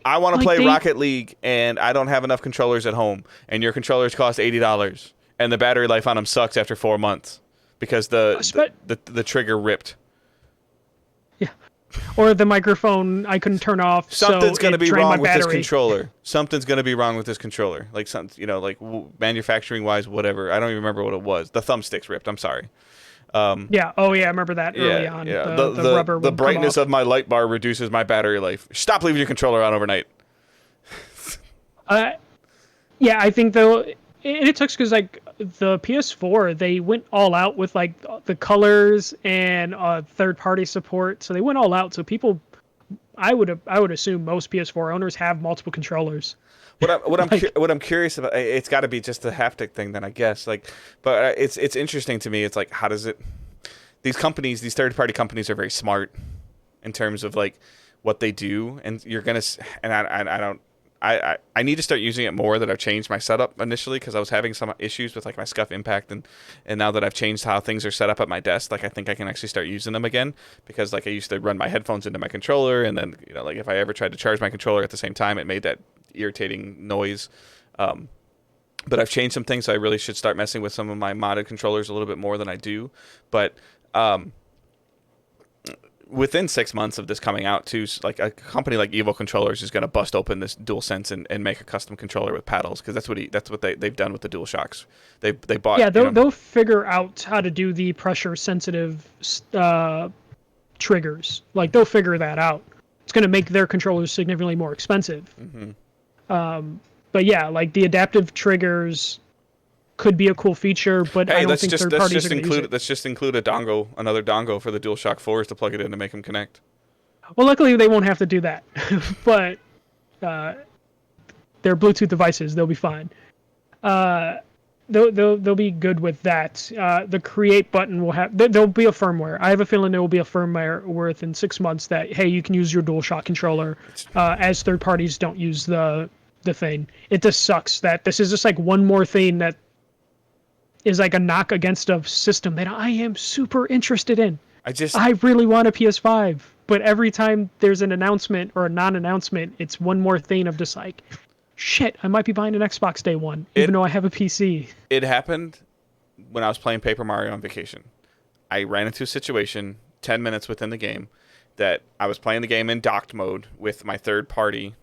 I want to play Rocket League, and I don't have enough controllers at home, and your controllers cost $80, and the battery life on them sucks after 4 months because the trigger ripped. Yeah. Or the microphone I couldn't turn off. Something's going to be wrong with this battery. controller. Something's going to be wrong with this controller. Like manufacturing wise, whatever. I don't even remember what it was. The thumbstick's ripped. I'm sorry. Yeah. Oh yeah, I remember that early on. Yeah. The rubber. The brightness of my light bar reduces my battery life. Stop leaving your controller on overnight. Yeah, I think though it sucks because like the PS4, they went all out with like the colors and third-party support. So they went all out. So people, I would assume most PS4 owners have multiple controllers. What I'm curious about, it's got to be just the haptic thing then, I guess. Like, but it's interesting to me. It's like, how does it? These third-party companies are very smart in terms of like what they do, and you're gonna. And I don't. I need to start using it more. That I've changed my setup initially because I was having some issues with like my Scuf Impact, and now that I've changed how things are set up at my desk, like I think I can actually start using them again because like I used to run my headphones into my controller, and then like if I ever tried to charge my controller at the same time, it made that irritating noise. But I've changed some things, so I really should start messing with some of my modded controllers a little bit more than I do. But within 6 months of this coming out, too, like a company like Evo Controllers is going to bust open this DualSense and make a custom controller with paddles because that's what they've done with the DualShocks. They bought. Yeah, they'll figure out how to do the pressure sensitive triggers. Like they'll figure that out. It's going to make their controllers significantly more expensive. Mm-hmm. But yeah, like the adaptive triggers could be a cool feature, but I Hey, don't think third parties are going to use it. let's just include a dongle, another dongle for the DualShock 4s to plug it in to make them connect. Well, luckily they won't have to do that, but they're Bluetooth devices; they'll be fine. They'll be good with that. The create button will have there'll be a firmware. I have a feeling there will be a firmware within 6 months that hey, you can use your DualShock controller as third parties don't use the thing. It just sucks that this is just like one more thing that is like a knock against a system that I am super interested in. I really want a PS5, but every time there's an announcement or a non-announcement, it's one more thing of just like, shit, I might be buying an Xbox day one, even though I have a PC. It happened when I was playing Paper Mario on vacation. I ran into a situation 10 minutes within the game that I was playing the game in docked mode with my third-party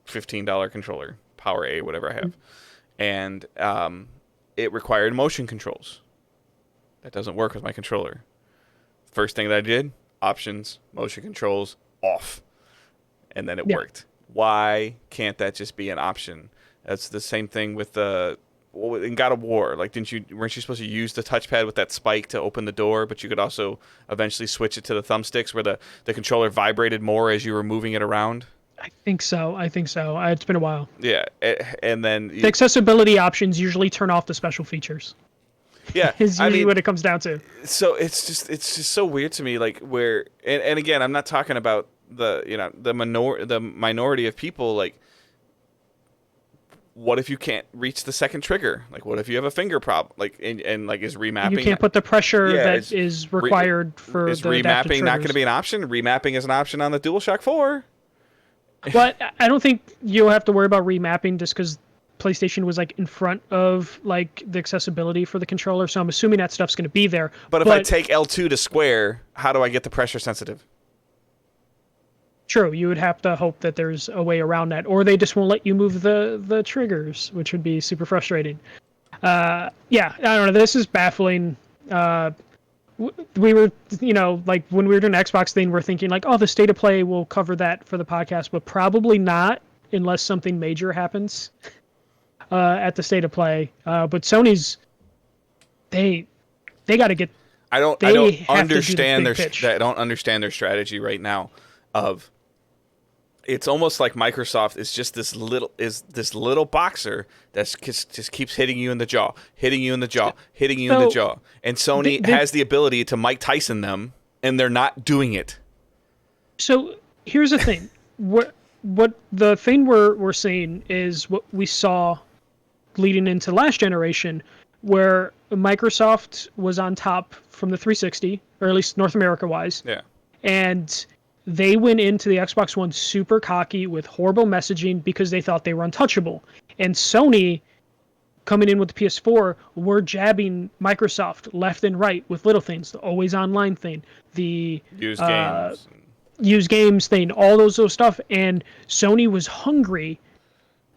$15 controller, Power A, whatever I have. And it required motion controls. That doesn't work with my controller. First thing that I did, options, motion controls, off. And then it worked. Why can't that just be an option? That's the same thing with in God of War. Like, weren't you supposed to use the touchpad with that spike to open the door, but you could also eventually switch it to the thumbsticks where the controller vibrated more as you were moving it around? I think so. It's been a while. Yeah, and then the accessibility options usually turn off the special features. Yeah, is usually what it comes down to. So it's just so weird to me, like where, and again, I'm not talking about the minority of people. Like, what if you can't reach the second trigger? Like, what if you have a finger problem? Like, and like, is remapping? You can't put the pressure that is required for is the remapping not going to be an option? Remapping is an option on the DualShock 4. But I don't think you'll have to worry about remapping just because PlayStation was like in front of like the accessibility for the controller, so I'm assuming that stuff's going to be there. But if I take L2 to square, how do I get the pressure sensitive? True, you would have to hope that there's a way around that, or they just won't let you move the triggers, which would be super frustrating. Yeah, I don't know. This is baffling. We were, like when we were doing the Xbox thing, we're thinking like, oh, the state of play will cover that for the podcast, but probably not unless something major happens. At the state of play, but Sony's they got to get. I don't understand their strategy right now. Of it's almost like Microsoft is just this little boxer that just keeps hitting you in the jaw, hitting you in the jaw, and Sony has the ability to Mike Tyson them, and they're not doing it. So here's the thing: what the thing we're seeing is what we saw leading into last generation, where Microsoft was on top from the 360, or at least North America wise. Yeah. And they went into the Xbox One super cocky with horrible messaging because they thought they were untouchable. And Sony, coming in with the PS4, were jabbing Microsoft left and right with little things, the always online thing, the use games thing, all those stuff. And Sony was hungry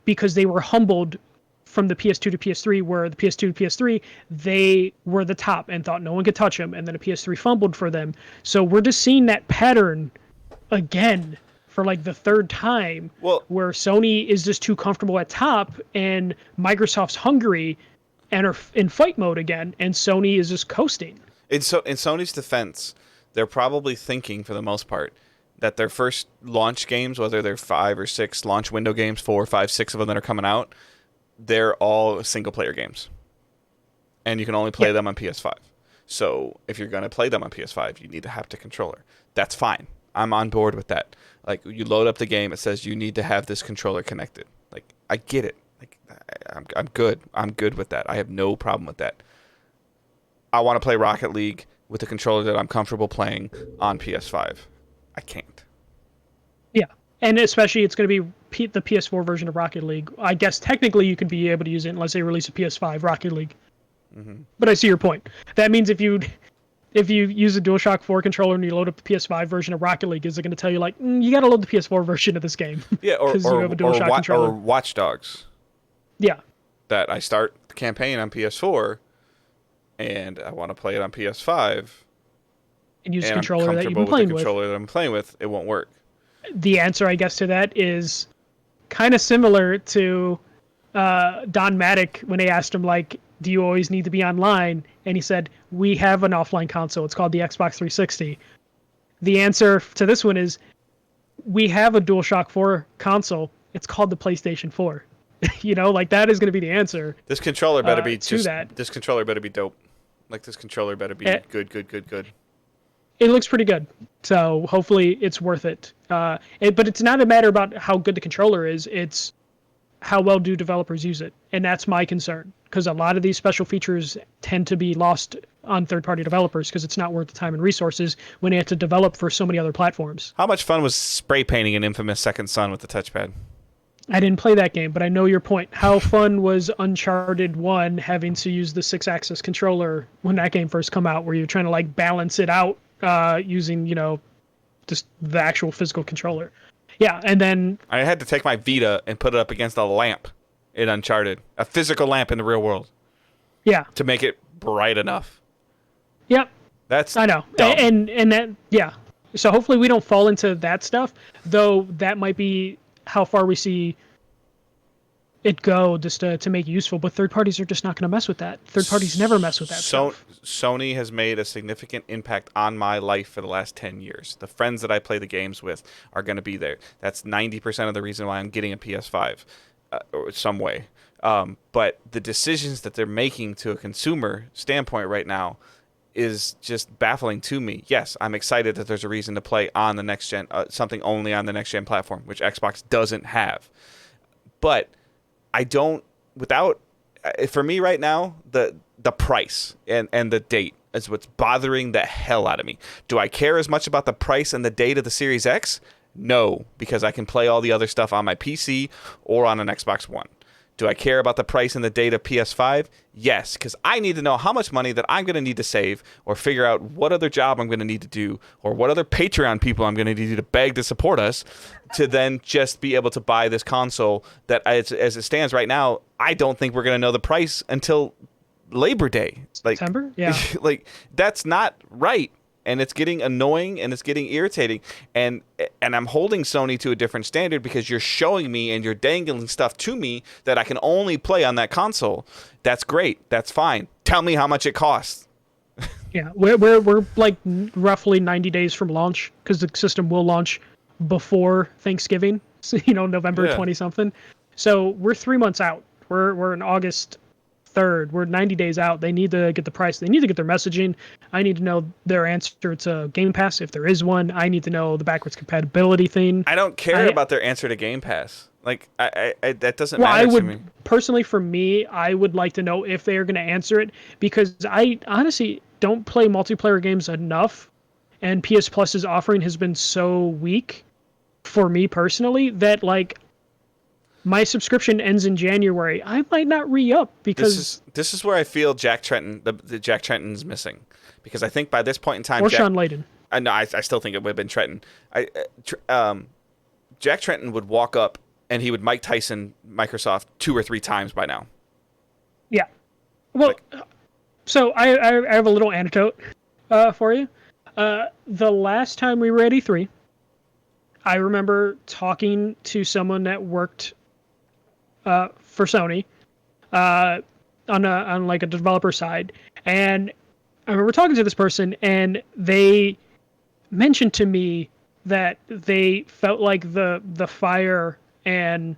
because they were humbled from the PS2 to PS3, where the PS2 to PS3, they were the top and thought no one could touch them, and then the PS3 fumbled for them. So we're just seeing that pattern again for like the third time, where Sony is just too comfortable at top, and Microsoft's hungry and are in fight mode again, and Sony is just coasting. In Sony's defense, they're probably thinking, for the most part, that their first launch games, whether they're 5 or 6 launch window games, 4, 5, 6 of them that are coming out, they're all single-player games. And you can only play them on PS5. So if you're going to play them on PS5, you need to have the controller. That's fine. I'm on board with that. Like, you load up the game, it says you need to have this controller connected. Like, I get it. Like, I'm good. I'm good with that. I have no problem with that. I want to play Rocket League with a controller that I'm comfortable playing on PS5. I can't. Yeah. And especially it's going to be the PS4 version of Rocket League. I guess technically you could be able to use it unless they release a PS5 Rocket League. Mm-hmm. But I see your point. That means if you use a DualShock 4 controller and you load up the PS5 version of Rocket League, is it going to tell you like, you got to load the PS4 version of this game? Yeah, or you have a DualShock controller. Or Watch Dogs. Yeah. That I start the campaign on PS4 and I want to play it on PS5 and use the controller that you've been playing with. Controller that I'm playing with, it won't work. The answer, I guess, to that is kind of similar to Don Maddock when they asked him, like, do you always need to be online? And he said, we have an offline console. It's called the Xbox 360. The answer to this one is, we have a DualShock 4 console. It's called the PlayStation 4. Like that is going to be the answer. This controller better be to that. This controller better be dope. Like this controller better be good. It looks pretty good, so hopefully it's worth it. But it's not a matter about how good the controller is. It's how well do developers use it, and that's my concern. Because a lot of these special features tend to be lost on third-party developers because it's not worth the time and resources when they have to develop for so many other platforms. How much fun was spray painting an infamous Second Son with the touchpad? I didn't play that game, but I know your point. How fun was Uncharted 1 having to use the 6-axis controller when that game first come out, where you're trying to like balance it out using, just the actual physical controller. Yeah, and then I had to take my Vita and put it up against a lamp in Uncharted, a physical lamp in the real world. Yeah. To make it bright enough. Yep. That's I know. Dumb. And that, yeah. So hopefully we don't fall into that stuff, though that might be how far we see it go just to make it useful. But third parties are just not going to mess with that. Third parties never mess with that stuff. Sony has made a significant impact on my life for the last 10 years. The friends that I play the games with are going to be there. That's 90% of the reason why I'm getting a PS5 or some way. But the decisions that they're making to a consumer standpoint right now is just baffling to me. Yes, I'm excited that there's a reason to play on the next gen, something only on the next gen platform, which Xbox doesn't have. But I don't, for me right now, the price and the date is what's bothering the hell out of me. Do I care as much about the price and the date of the Series X? No, because I can play all the other stuff on my PC or on an Xbox One. Do I care about the price and the date of PS5? Yes, because I need to know how much money that I'm going to need to save or figure out what other job I'm going to need to do or what other Patreon people I'm going to need to beg to support us to then just be able to buy this console that, as it stands right now, I don't think we're going to know the price until Labor Day. September? Yeah. That's not right. And it's getting annoying and it's getting irritating. And I'm holding Sony to a different standard because you're showing me and you're dangling stuff to me that I can only play on that console. That's great. That's fine. Tell me how much it costs. Yeah, we're like roughly 90 days from launch because the system will launch before Thanksgiving. So, November 20-something. So we're 3 months out. We're in August 3rd. We're 90 days out. They need to get the price. They need to get their messaging. I need to know their answer to Game Pass, if there is one. I need to know the backwards compatibility thing. I don't care about their answer to Game Pass. Like, I that doesn't matter to me. Personally, for me, I would like to know if they are going to answer it, because I honestly don't play multiplayer games enough, and PS Plus's offering has been so weak for me personally that, like, my subscription ends in January. I might not re-up because this is where I feel Jack Trenton, the Jack Trenton's missing, because I think by this point in time, or Sean Layden. No, I still think it would have been Trenton. Jack Trenton would walk up and he would Mike Tyson Microsoft 2 or 3 times by now. Yeah. Well, so I have a little anecdote for you. The last time we were at E3, I remember talking to someone that worked for Sony on like a developer side, and I remember talking to this person, and they mentioned to me that they felt like the fire and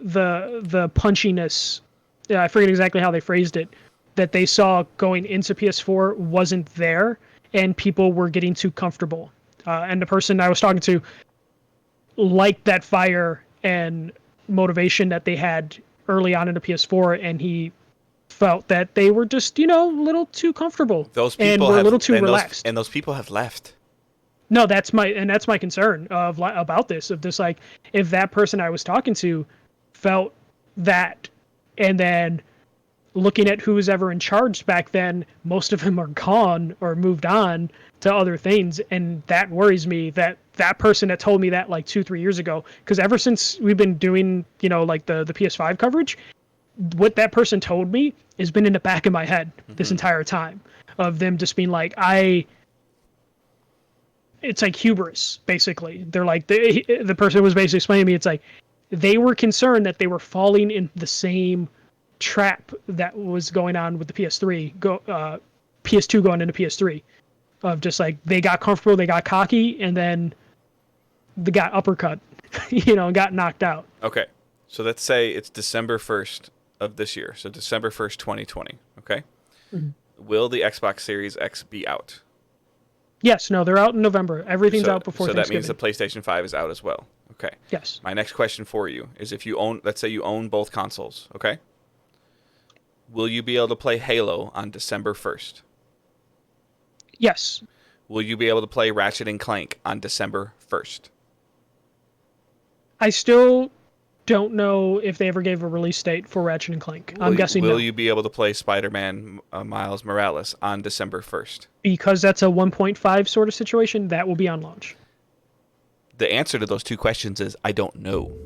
the punchiness, I forget exactly how they phrased it, that they saw going into PS4 wasn't there, and people were getting too comfortable. And the person I was talking to liked that fire and motivation that they had early on in the PS4, and he felt that they were just, a little too comfortable. Those people and were a little too relaxed. And those people have left. No, that's my concern about this. Of this, like, if that person I was talking to felt that, and then looking at who was ever in charge back then, most of them are gone or moved on to other things, and that worries me. That person that told me that like 2-3 years ago, because ever since we've been doing like the PS5 coverage, what that person told me has been in the back of my head this entire time, of them just being like, it's like hubris, basically. They're like, the person was basically explaining to me, it's like they were concerned that they were falling in the same trap that was going on with the PS2 going into PS3, of just like they got comfortable, they got cocky, and then they got uppercut, and got knocked out. Okay. So let's say it's December 1st of this year. So December 1st, 2020. Okay. Mm-hmm. Will the Xbox Series X be out? Yes, no, they're out in November. Everything's out before So Thanksgiving. that means the PlayStation 5 is out as well. Okay. Yes. My next question for you is if you own, let's say you own both consoles, okay? Will you be able to play Halo on December 1st? Yes. Will you be able to play Ratchet and Clank on December 1st? I still don't know if they ever gave a release date for Ratchet and Clank. I'm guessing no. Will you be able to play Spider-Man Miles Morales on December 1st? Because that's a 1.5 sort of situation, that will be on launch. The answer to those two questions is I don't know.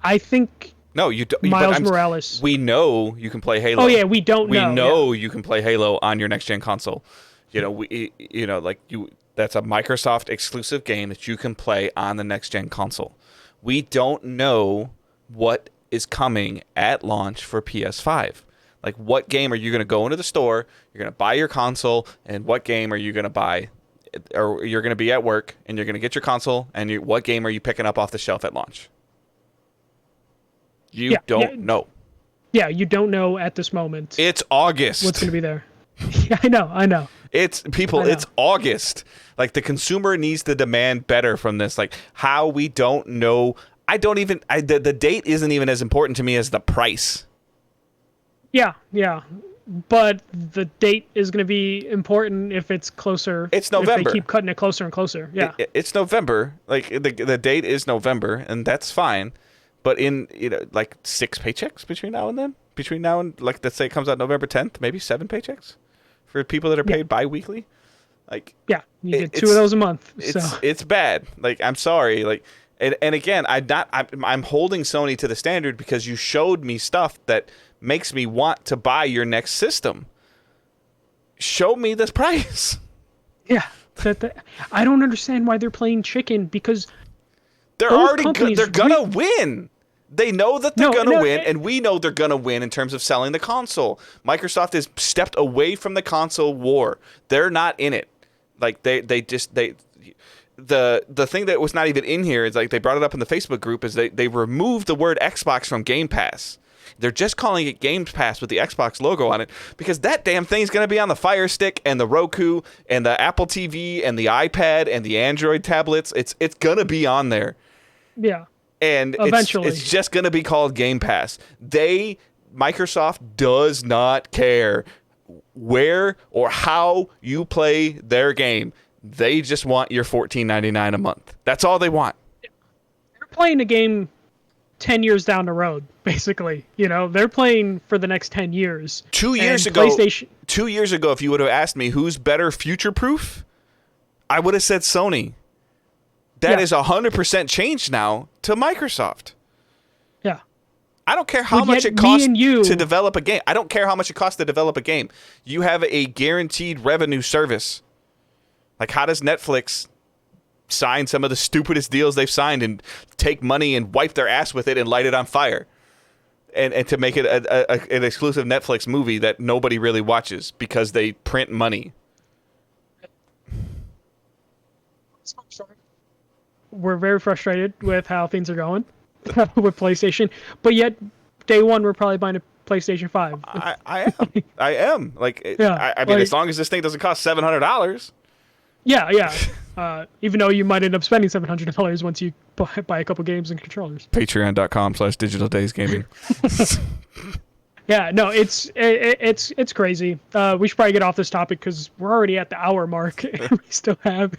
I think no, you don't. Miles Morales. We know you can play Halo. Oh yeah, we don't know. We know you can play Halo on your next gen console. That's a Microsoft exclusive game that you can play on the next gen console. We don't know what is coming at launch for PS5. Like, what game are you going to go into the store, you're going to buy your console, and what game are you going to buy, or you're going to be at work, and you're going to get your console, and what game are you picking up off the shelf at launch? You don't know. Yeah, you don't know at this moment. It's August. What's going to be there? Yeah, I know. It's August. Like, the consumer needs to demand better from this. Like, how we don't know. The date isn't even as important to me as the price. Yeah. But the date is going to be important if it's closer. It's November. If they keep cutting it closer and closer. Yeah. It's November. Like, the date is November, and that's fine. But in, like 6 paychecks between now and then? Between now and, like, let's say it comes out November 10th, maybe 7 paychecks for people that are paid bi-weekly? Like, yeah, you get 2 of those a month. It's bad. Like, I'm sorry. Like, and again, I'm holding Sony to the standard because you showed me stuff that makes me want to buy your next system. Show me this price. Yeah, I don't understand why they're playing chicken, because they're already they're gonna win. They know that they're gonna win, and we know they're gonna win in terms of selling the console. Microsoft has stepped away from the console war. They're not in it. Like, the thing that was not even in here is, like, they brought it up in the Facebook group, is they removed the word Xbox from Game Pass. They're just calling it Game Pass with the Xbox logo on it, because that damn thing's going to be on the Fire Stick and the Roku and the Apple TV and the iPad and the Android tablets. It's going to be on there. Yeah. And eventually it's just going to be called Game Pass. Microsoft does not care where or how you play their game. They just want your $14.99 a month. That's all they want. They're playing a game 10 years down the road, basically. They're playing for the next 10 years. 2 years ago, 2 years ago, if you would have asked me who's better future-proof, I would have said Sony. That is 100% changed now to Microsoft. Yeah. I don't care how much it costs to develop a game. I don't care how much it costs to develop a game. You have a guaranteed revenue service. Like, how does Netflix sign some of the stupidest deals they've signed and take money and wipe their ass with it and light it on fire? And to make it an exclusive Netflix movie that nobody really watches because they print money. We're very frustrated with how things are going with PlayStation, but yet day one we're probably buying a PlayStation 5. I am. Like, I mean, as long as this thing doesn't cost $700. Yeah. Even though you might end up spending $700 once you buy a couple games and controllers. Patreon.com/digitaldaysgaming. Yeah, no, it's crazy. We should probably get off this topic because we're already at the hour mark and we still have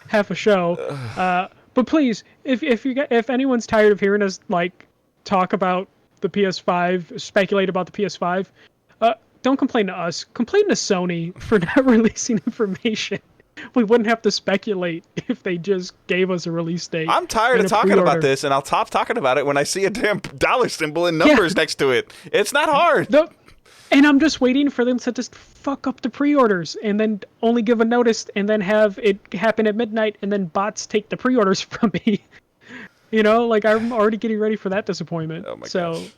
half a show. But please, if anyone's tired of hearing us like talk about the PS5, speculate about the PS5, don't complain to us. Complain to Sony for not releasing information. We wouldn't have to speculate if they just gave us a release date. I'm tired of talking about this, and I'll stop talking about it when I see a damn dollar symbol and numbers next to it. It's not hard. And I'm just waiting for them to just fuck up the pre-orders and then only give a notice and then have it happen at midnight and then bots take the pre-orders from me. Like, I'm already getting ready for that disappointment. Oh my gosh.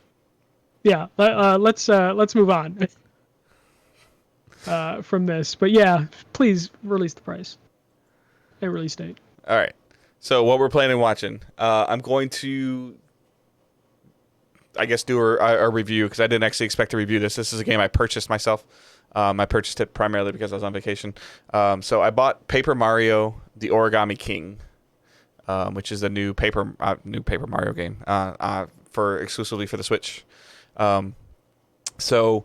yeah, let's move on from this. But yeah, please release the price and release date. All right. So what we're planning on watching, I'm going to, I guess, do a review because I didn't actually expect to review this. This is a game I purchased myself. I purchased it primarily because I was on vacation. So I bought Paper Mario: The Origami King, which is the new Paper Mario game for exclusively for the Switch. So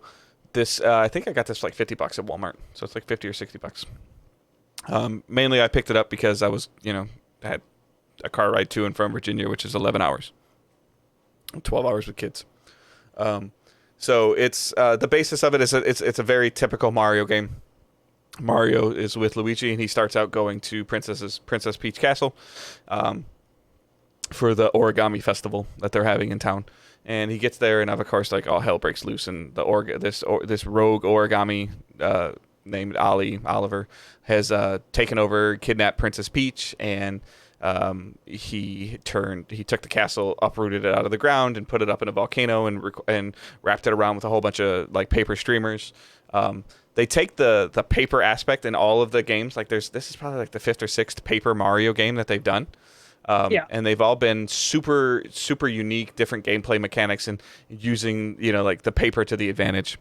this I think I got this for like $50 at Walmart. So it's like 50 or $60. Mainly I picked it up because I was, I had a car ride to and from Virginia, which is 11 hours, 12 hours with kids. So it's the basis of it is it's a very typical Mario game. Mario is with Luigi, and he starts out going to Princess Peach Castle for the origami festival that they're having in town. And he gets there, and of course, like all hell breaks loose, and this rogue origami named Oliver has taken over, kidnapped Princess Peach, and he took the castle, uprooted it out of the ground, and put it up in a volcano, and wrapped it around with a whole bunch of like paper streamers. They take the paper aspect in all of the games. Like this is probably like the fifth or sixth Paper Mario game that they've done. Yeah. And they've all been super, super unique, different gameplay mechanics, and using, like the paper to the advantage.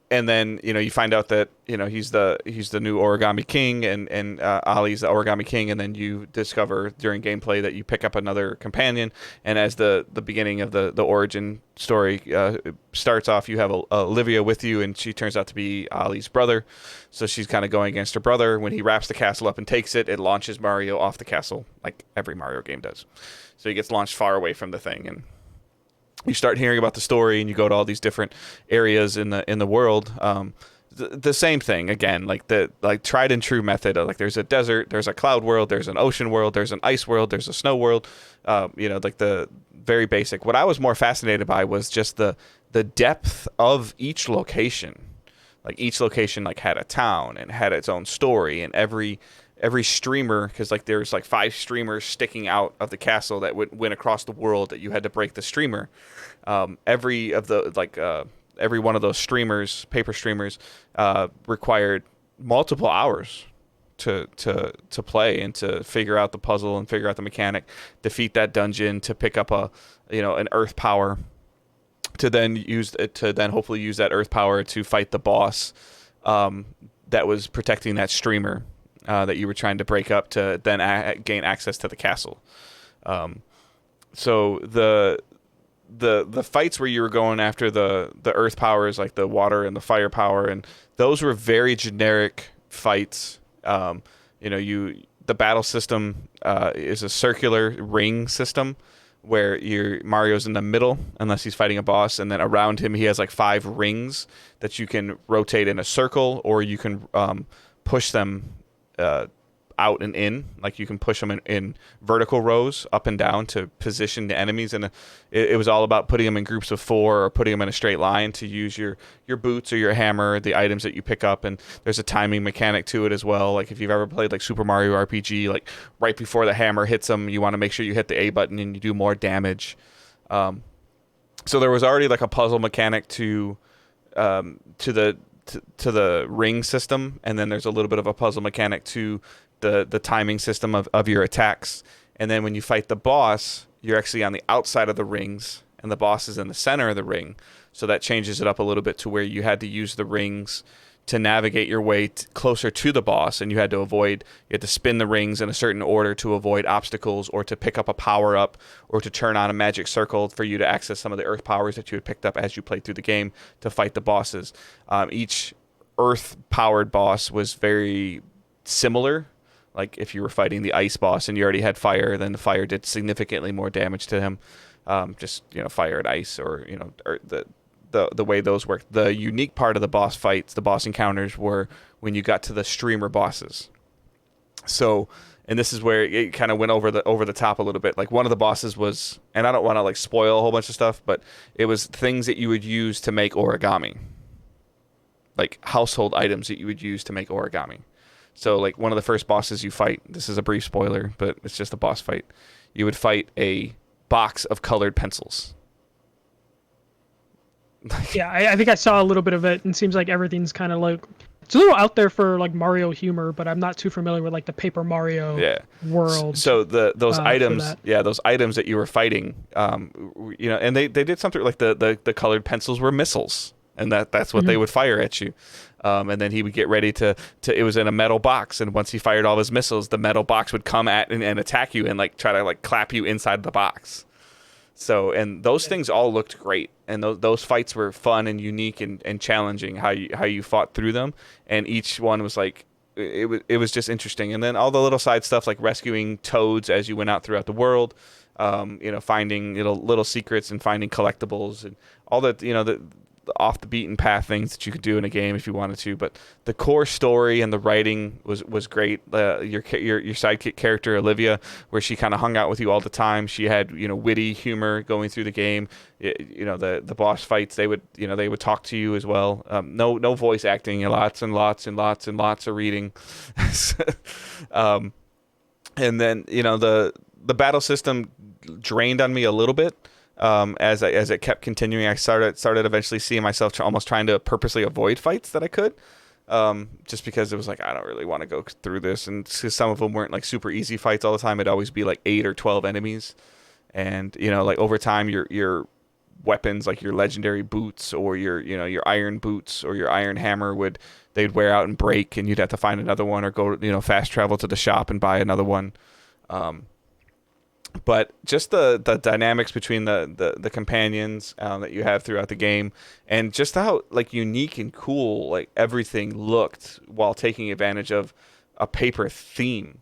And then, you find out that, he's the new Origami King, and Ali's the Origami King, and then you discover during gameplay that you pick up another companion, and as the beginning of the origin story starts off, you have Olivia with you, and she turns out to be Ali's brother, so she's kind of going against her brother. When he wraps the castle up and takes it, it launches Mario off the castle, like every Mario game does. So he gets launched far away from the thing, and you start hearing about the story, and you go to all these different areas in the world. The same thing again, like the tried and true method of, like, there's a desert, there's a cloud world, there's an ocean world, there's an ice world, there's a snow world. Like the very basic. What I was more fascinated by was just the depth of each location. Like each location like had a town and had its own story, and every streamer, because like there's like 5 streamers sticking out of the castle that went across the world that you had to break the streamer. Every one of those streamers, paper streamers, required multiple hours to play and to figure out the puzzle and figure out the mechanic, defeat that dungeon, to pick up an earth power, to then hopefully use that earth power to fight the boss that was protecting that streamer that you were trying to break up, to then gain access to the castle. So the fights where you were going after the earth powers, like the water and the fire power, and those were very generic fights. The battle system is a circular ring system where Mario's in the middle unless he's fighting a boss, and then around him he has like 5 rings that you can rotate in a circle, or you can push them out and in. Like you can push them in vertical rows up and down to position the enemies, and it was all about putting them in groups of 4 or putting them in a straight line to use your boots or your hammer, the items that you pick up. And there's a timing mechanic to it as well. Like if you've ever played like Super Mario RPG, like right before the hammer hits them, you want to make sure you hit the A button and you do more damage. So there was already like a puzzle mechanic to the ring system, and then there's a little bit of a puzzle mechanic to the timing system of your attacks. And then when you fight the boss, you're actually on the outside of the rings, and the boss is in the center of the ring. So that changes it up a little bit to where you had to use the rings to navigate your way closer to the boss, and you had to spin the rings in a certain order to avoid obstacles, or to pick up a power up, or to turn on a magic circle for you to access some of the earth powers that you had picked up as you played through the game to fight the bosses. Each earth powered boss was very similar. Like if you were fighting the ice boss and you already had fire, then the fire did significantly more damage to him. Fire and ice, or the way those work. The unique part of the boss fights, the boss encounters, were when you got to the streamer bosses. So, and this is where it kind of went over the top a little bit. Like one of the bosses was, and I don't want to like spoil a whole bunch of stuff, but it was things that you would use to make origami. Like household items that you would use to make origami. So like one of the first bosses you fight, this is a brief spoiler, but it's just a boss fight. You would fight a box of colored pencils. Yeah, I think I saw a little bit of it, and seems like everything's kind of like it's a little out there for like Mario humor, but I'm not too familiar with like the Paper Mario Yeah. world So those for items, that. yeah, those items that you were fighting, and they did something like the colored pencils were missiles, and that's what they Hmm. would fire at you. And then he would get ready to it was in a metal box, and once he fired all his missiles, the metal box would come at and attack you and like try to like clap you inside the box. So, and those things all looked great, and those fights were fun and unique and challenging. How you fought through them, and each one was like it was just interesting. And then all the little side stuff like rescuing toads as you went out throughout the world, finding little secrets and finding collectibles and all that the off the beaten path things that you could do in a game if you wanted to. But the core story and the writing was great. Your sidekick character Olivia, where she kind of hung out with you all the time. She had witty humor going through the game. The boss fights, they would talk to you as well. No voice acting. Lots and lots and lots and lots of reading. um, and then the battle system drained on me a little bit. As it kept continuing, I started eventually seeing myself almost trying to purposely avoid fights that I could, just because it was like I don't really want to go through this, and some of them weren't like super easy fights all the time. It'd always be like 8 or 12 enemies, and like over time your weapons like your legendary boots or your iron boots or your iron hammer they'd wear out and break, and you'd have to find another one or go fast travel to the shop and buy another one. Um, but just the dynamics between the companions that you have throughout the game, and just how like unique and cool like everything looked while taking advantage of a paper theme,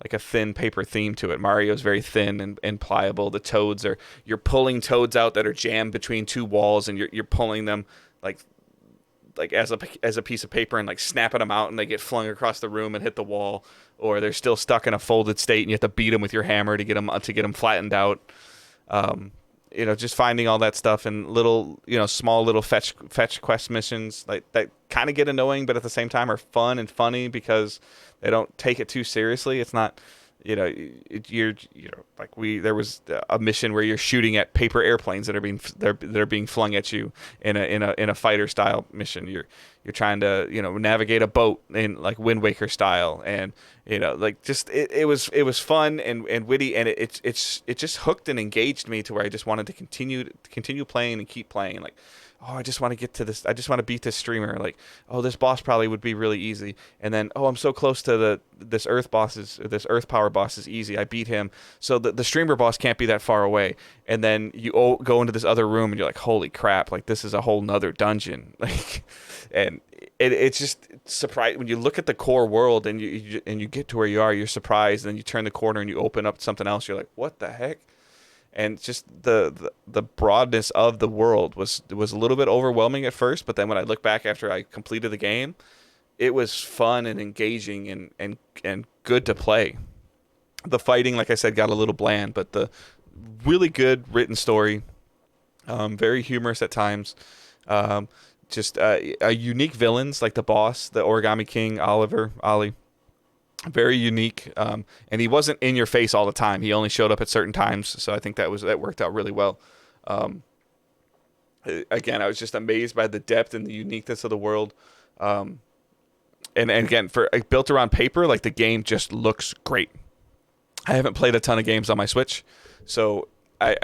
like a thin paper theme to it. Mario's very thin and pliable. The toads you're pulling toads out that are jammed between two walls, and you're pulling them like as a piece of paper and like snapping them out, and they get flung across the room and hit the wall, or they're still stuck in a folded state and you have to beat them with your hammer to get them flattened out. um, just finding all that stuff and little small little fetch quest missions like that kind of get annoying, but at the same time are fun and funny because they don't take it too seriously. It's not you're like there was a mission where you're shooting at paper airplanes that are being flung at you in a fighter style mission. You're trying to navigate a boat in like Wind Waker style, and like just it was fun and witty, and it just hooked and engaged me to where I just wanted to continue playing and keep playing. Like, oh, I just want to get to this. I just want to beat this streamer. Like, oh, this boss probably would be really easy. And then, oh, I'm so close to this Earth power boss is easy. I beat him. So the streamer boss can't be that far away. And then you go into this other room and you're like, holy crap! Like this is a whole nother dungeon. Like, and it's just surprised when you look at the core world and you get to where you are. You're surprised, and then you turn the corner and you open up something else. You're like, what the heck? And just the broadness of the world was a little bit overwhelming at first, but then when I look back after I completed the game, it was fun and engaging and good to play. The fighting, like I said, got a little bland, but the really good written story, very humorous at times, just unique villains like the boss, the Origami King, Ollie, very unique, and he wasn't in your face all the time. He only showed up at certain times, so I think that worked out really well. um, Again, I was just amazed by the depth and the uniqueness of the world. And again, for built around paper, like the game just looks great. I haven't played a ton of games on my Switch, so I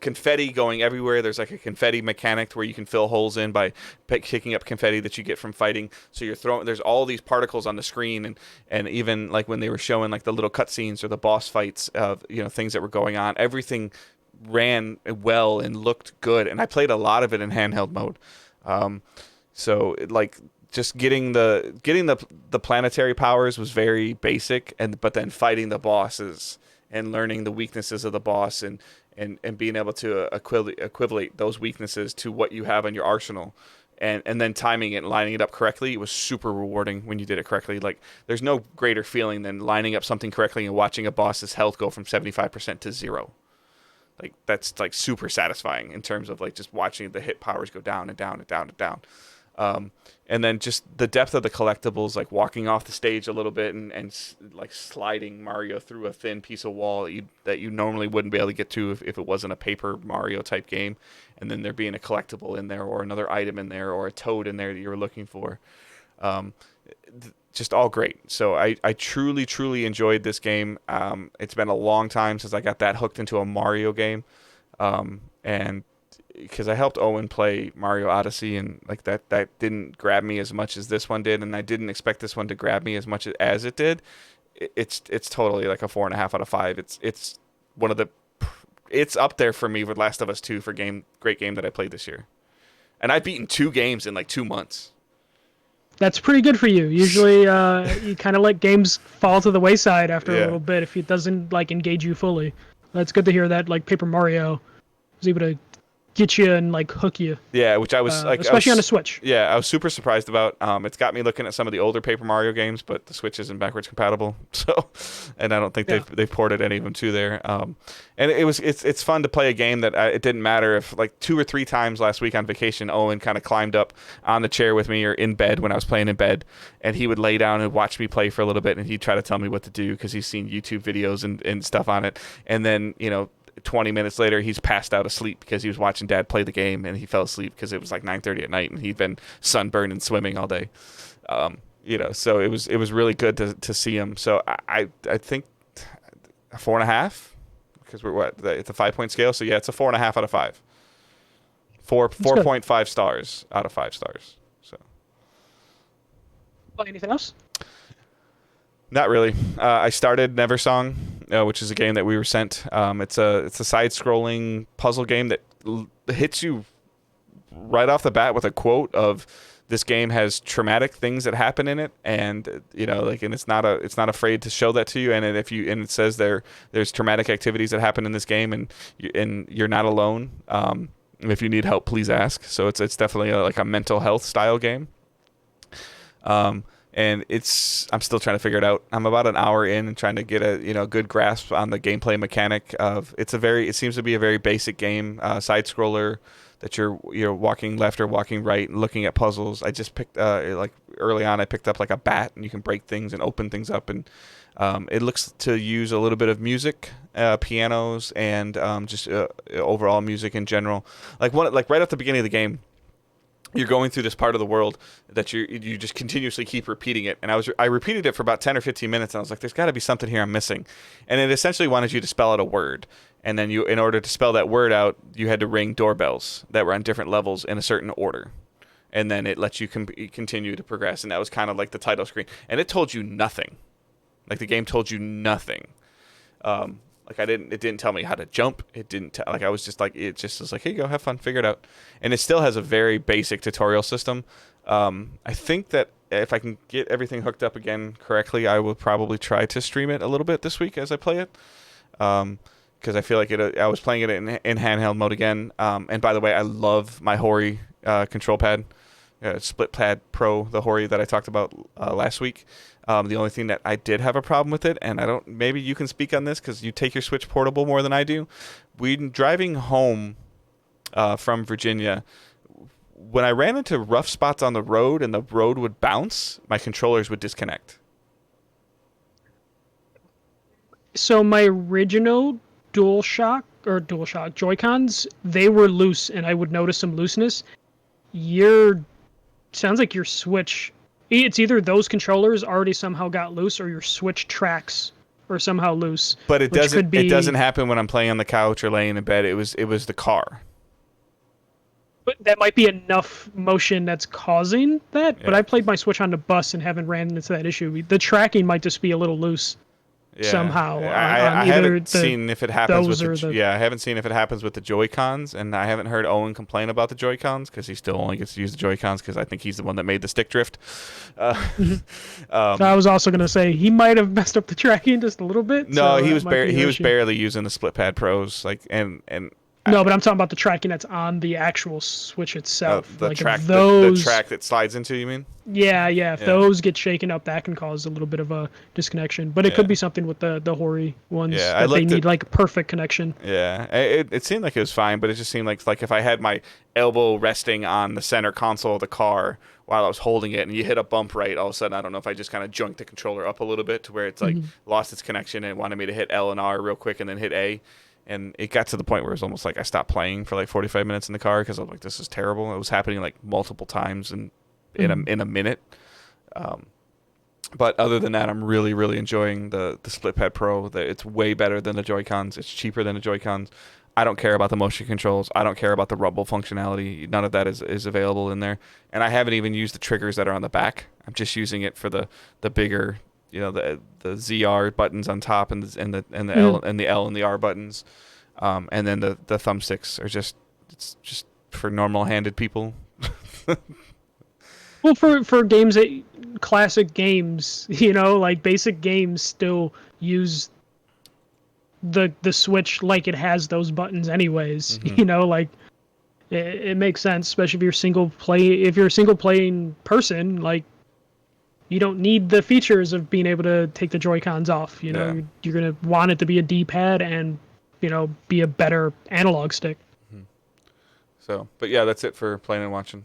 confetti going everywhere. There's like a confetti mechanic where you can fill holes in by kicking up confetti that you get from fighting. So you're throwing, there's all these particles on the screen, and even like when they were showing like the little cutscenes or the boss fights of things that were going on, everything ran well and looked good. And I played a lot of it in handheld mode. So like just getting the planetary powers was very basic, but then fighting the bosses and learning the weaknesses of the boss, and being able to equivalate those weaknesses to what you have in your arsenal, and then timing it and lining it up correctly. It was super rewarding when you did it correctly. Like there's no greater feeling than lining up something correctly and watching a boss's health go from 75% to 0. Like that's like super satisfying in terms of like just watching the hit powers go down and down and down and down. And then just the depth of the collectibles, like walking off the stage a little bit and like sliding Mario through a thin piece of wall that you normally wouldn't be able to get to if it wasn't a Paper Mario type game. And then there being a collectible in there or another item in there or a toad in there that you were looking for. Just all great. So I truly, truly enjoyed this game. It's been a long time since I got that hooked into a Mario game. And because I helped Owen play Mario Odyssey, and like that didn't grab me as much as this one did, and I didn't expect this one to grab me as much as it did. It's totally like a 4.5 out of 5. It's one of the it's up there for me with Last of Us 2 for great game that I played this year, and I've beaten 2 games in like 2 months. That's pretty good for you. Usually, you kind of let games fall to the wayside after a little bit if it doesn't like engage you fully. That's good to hear that like Paper Mario was able to get you and like hook you. Yeah, which I was like, especially on the Switch. Yeah, I was super surprised about. It's got me looking at some of the older Paper Mario games, but the Switch isn't backwards compatible. So, and I don't think they've ported any of them to there. And it's fun to play a game that it didn't matter if like 2 or 3 times last week on vacation, Owen kind of climbed up on the chair with me or in bed when I was playing in bed, and he would lay down and watch me play for a little bit, and he'd try to tell me what to do because he's seen YouTube videos and stuff on it, and then 20 minutes later, he's passed out asleep because he was watching Dad play the game, and he fell asleep because it was like 9:30 at night, and he'd been sunburned and swimming all day. So it was really good to see him. So I think 4.5 because it's a 5-point scale. So yeah, it's a 4.5 out of 5. 4.5 stars out of 5 stars. So. Anything else? Not really. I started Neversong, which is a game that we were sent. It's a side-scrolling puzzle game that hits you right off the bat with a quote of this game has traumatic things that happen in it, and and it's not afraid to show that to you. And it says there's traumatic activities that happen in this game, and you're not alone. If you need help, please ask. So it's definitely like a mental health style game. And I'm still trying to figure it out. I'm about an hour in and trying to get a good grasp on the gameplay mechanic of it seems to be a very basic game, side scroller that you're walking left or walking right and looking at puzzles. I just picked like early on I picked up like a bat, and you can break things and open things up, and it looks to use a little bit of music, pianos, and just overall music in general. Like right at the beginning of the game, you're going through this part of the world that you just continuously keep repeating it. And I repeated it for about 10 or 15 minutes, and I was like, there's got to be something here I'm missing. And it essentially wanted you to spell out a word. And then in order to spell that word out, you had to ring doorbells that were on different levels in a certain order. And then it lets you continue to progress. And that was kind of like the title screen. And it told you nothing. Like the game told you nothing. It didn't tell me how to jump. It didn't I was just like, it just was like, here you go, have fun, figure it out. And it still has a very basic tutorial system. I think that if I can get everything hooked up again correctly, I will probably try to stream it a little bit this week as I play it. Because I feel like I was playing it in handheld mode again. And by the way, I love my Hori control pad. Split Pad Pro, the Hori that I talked about last week. The only thing that I did have a problem with it, and maybe you can speak on this because you take your Switch portable more than I do. When driving home from Virginia, when I ran into rough spots on the road and the road would bounce, my controllers would disconnect. So my original DualShock Joy-Cons, they were loose, and I would notice some looseness. Sounds like your Switch, it's either those controllers already somehow got loose or your Switch tracks are somehow loose. But it doesn't happen when I'm playing on the couch or laying in bed. It was the car. But that might be enough motion that's causing that. Yeah. But I played my Switch on the bus and haven't ran into that issue. The tracking might just be a little loose. Yeah. Somehow. I haven't seen if it happens with I haven't seen if it happens with the Joy-Cons, and I haven't heard Owen complain about the Joy-Cons because he still only gets to use the Joy-Cons because I think he's the one that made the stick drift. I was also going to say he might have messed up the tracking just a little bit. No, he was barely using the Split Pad Pros, and No, but I'm talking about the tracking that's on the actual Switch itself. The Like track, if the those, track that slides into, you mean? yeah, if Yeah. those get shaken up, that can cause a little bit of a disconnection. But it Yeah. could be something with the Hori ones Yeah. I that they looked at. need like perfect connection. Yeah. It seemed like it was fine, but it just seemed like if I had my elbow resting on the center console of the car while I was holding it, and you hit a bump right, all of a sudden I don't know if I just kind of junked the controller up a little bit to where it's like Mhm. lost its connection and it wanted me to hit L and R real quick and then hit A. And it got to the point where it was almost like I stopped playing for like 45 minutes in the car because I was like, this is terrible. It was happening like multiple times in a minute. Um, but other than that, I'm really, really enjoying the Split Pad Pro. It's way better than the Joy-Cons. It's cheaper than the Joy-Cons. I don't care about the motion controls. I don't care about the rumble functionality. None of that is available in there. And I haven't even used the triggers that are on the back. I'm just using it for the bigger, the ZR buttons on top and the L and the L and the R buttons. And then the thumbsticks are it's just for normal handed people. Well, for games that classic games, like basic games still use the Switch like it has those buttons anyways. Like it makes sense, especially if you're a single playing person, like you don't need the features of being able to take the Joy-Cons off. Yeah. You're gonna want it to be a D-pad and be a better analog stick. So, but yeah, that's it for playing and watching.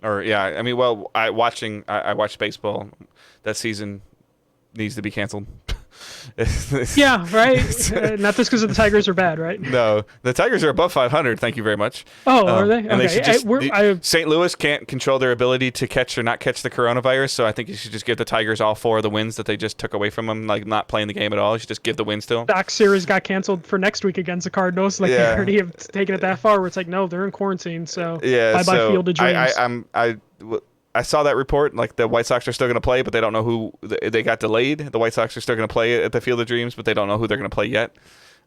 Or yeah, I mean, well, I watched baseball. That season needs to be canceled. Yeah, right. Not just because the Tigers are bad, right? No, the Tigers are above 500. Thank you very much. Oh, are they? And Okay. they should just, St. Louis can't control their ability to catch or not catch the coronavirus, so I think you should just give the Tigers all 4 of the wins that they just took away from them, like not playing the game at all. You should just give the win still. Doc series got canceled for next week against the Cardinals. Like they already have taken it that far, where it's like, no, they're in quarantine, so bye bye Field of Dreams. I saw that report. Like the White Sox are still going to play, but they don't know who. They got delayed. The White Sox are still going to play at the Field of Dreams, but they don't know who they're going to play yet.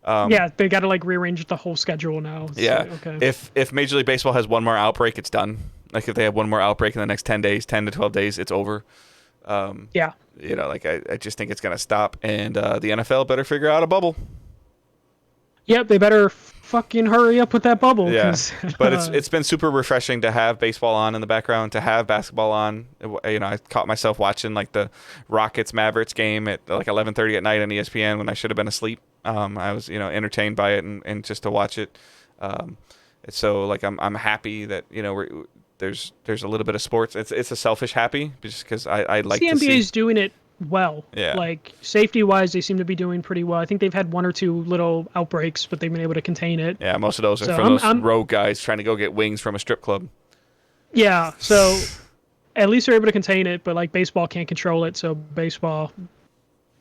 Yeah, they got to like rearrange the whole schedule now. Yeah. Okay. If Major League Baseball has one more outbreak, it's done. Like if they have one more outbreak in the next 10 days, 10 to 12 days, it's over. Yeah. Like I just think it's going to stop, and the NFL better figure out a bubble. Yep, they better fucking hurry up with that bubble. Yeah, but it's been super refreshing to have baseball on in the background, to have basketball on. I caught myself watching like the Rockets Mavericks game at like 11:30 at night on ESPN when I should have been asleep. I was entertained by it and just to watch it. So like I'm happy that there's a little bit of sports. It's a selfish happy just because I like the to see. NBA's doing it well. Yeah. Like safety wise, they seem to be doing pretty well. I think they've had 1 or 2 little outbreaks, but they've been able to contain it. Yeah, most of those are from those rogue guys trying to go get wings from a strip club. Yeah, so at least they're able to contain it, but like baseball can't control it, so baseball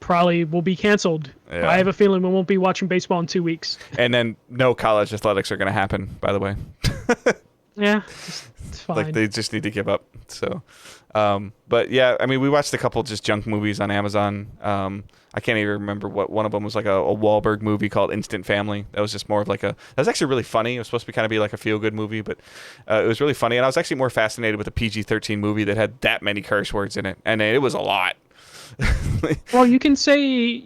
probably will be canceled. Yeah. I have a feeling we won't be watching baseball in 2 weeks. And then no college athletics are going to happen, by the way. Yeah, it's fine. Like they just need to give up. So, but yeah, I mean, we watched a couple just junk movies on Amazon. I can't even remember what one of them was, like a Wahlberg movie called Instant Family. That was just more of like that was actually really funny. It was supposed to be kind of be like a feel good movie, but it was really funny. And I was actually more fascinated with a PG-13 movie that had that many curse words in it, and it was a lot. Well, you can say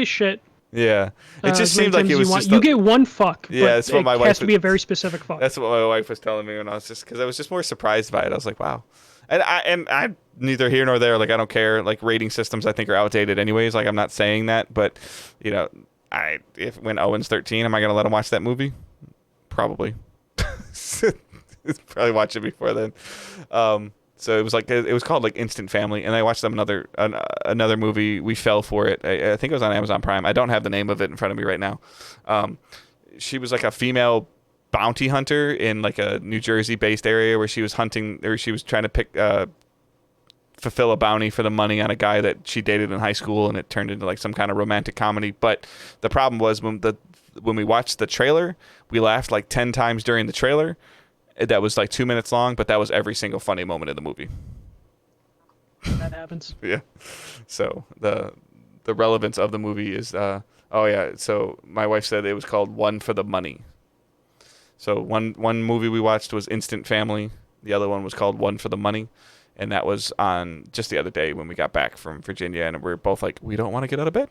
shit. Yeah, it just seemed like it was just you get one fuck. Yeah, that's what my wife has to be a very specific fuck. That's what my wife was telling me when I was because I was just more surprised by it. I was like, wow, and I neither here nor there. Like I don't care. Like rating systems, I think are outdated anyways. Like I'm not saying that, but if when Owen's 13, am I gonna let him watch that movie? Probably. Probably watch it before then. So it was called like Instant Family, and I watched them another movie. We fell for it. I think it was on Amazon Prime. I don't have the name of it in front of me right now. She was like a female bounty hunter in like a New Jersey based area where she was hunting, or she was trying to fulfill a bounty for the money on a guy that she dated in high school, and it turned into like some kind of romantic comedy. But the problem was when we watched the trailer, we laughed like 10 times during the trailer. That was like 2 minutes long, but that was every single funny moment in the movie. That happens. Yeah. So the relevance of the movie is so my wife said it was called One for the Money. So one movie we watched was Instant Family. The other one was called One for the Money, and that was on just the other day when we got back from Virginia, and we're both like, we don't want to get out of bed.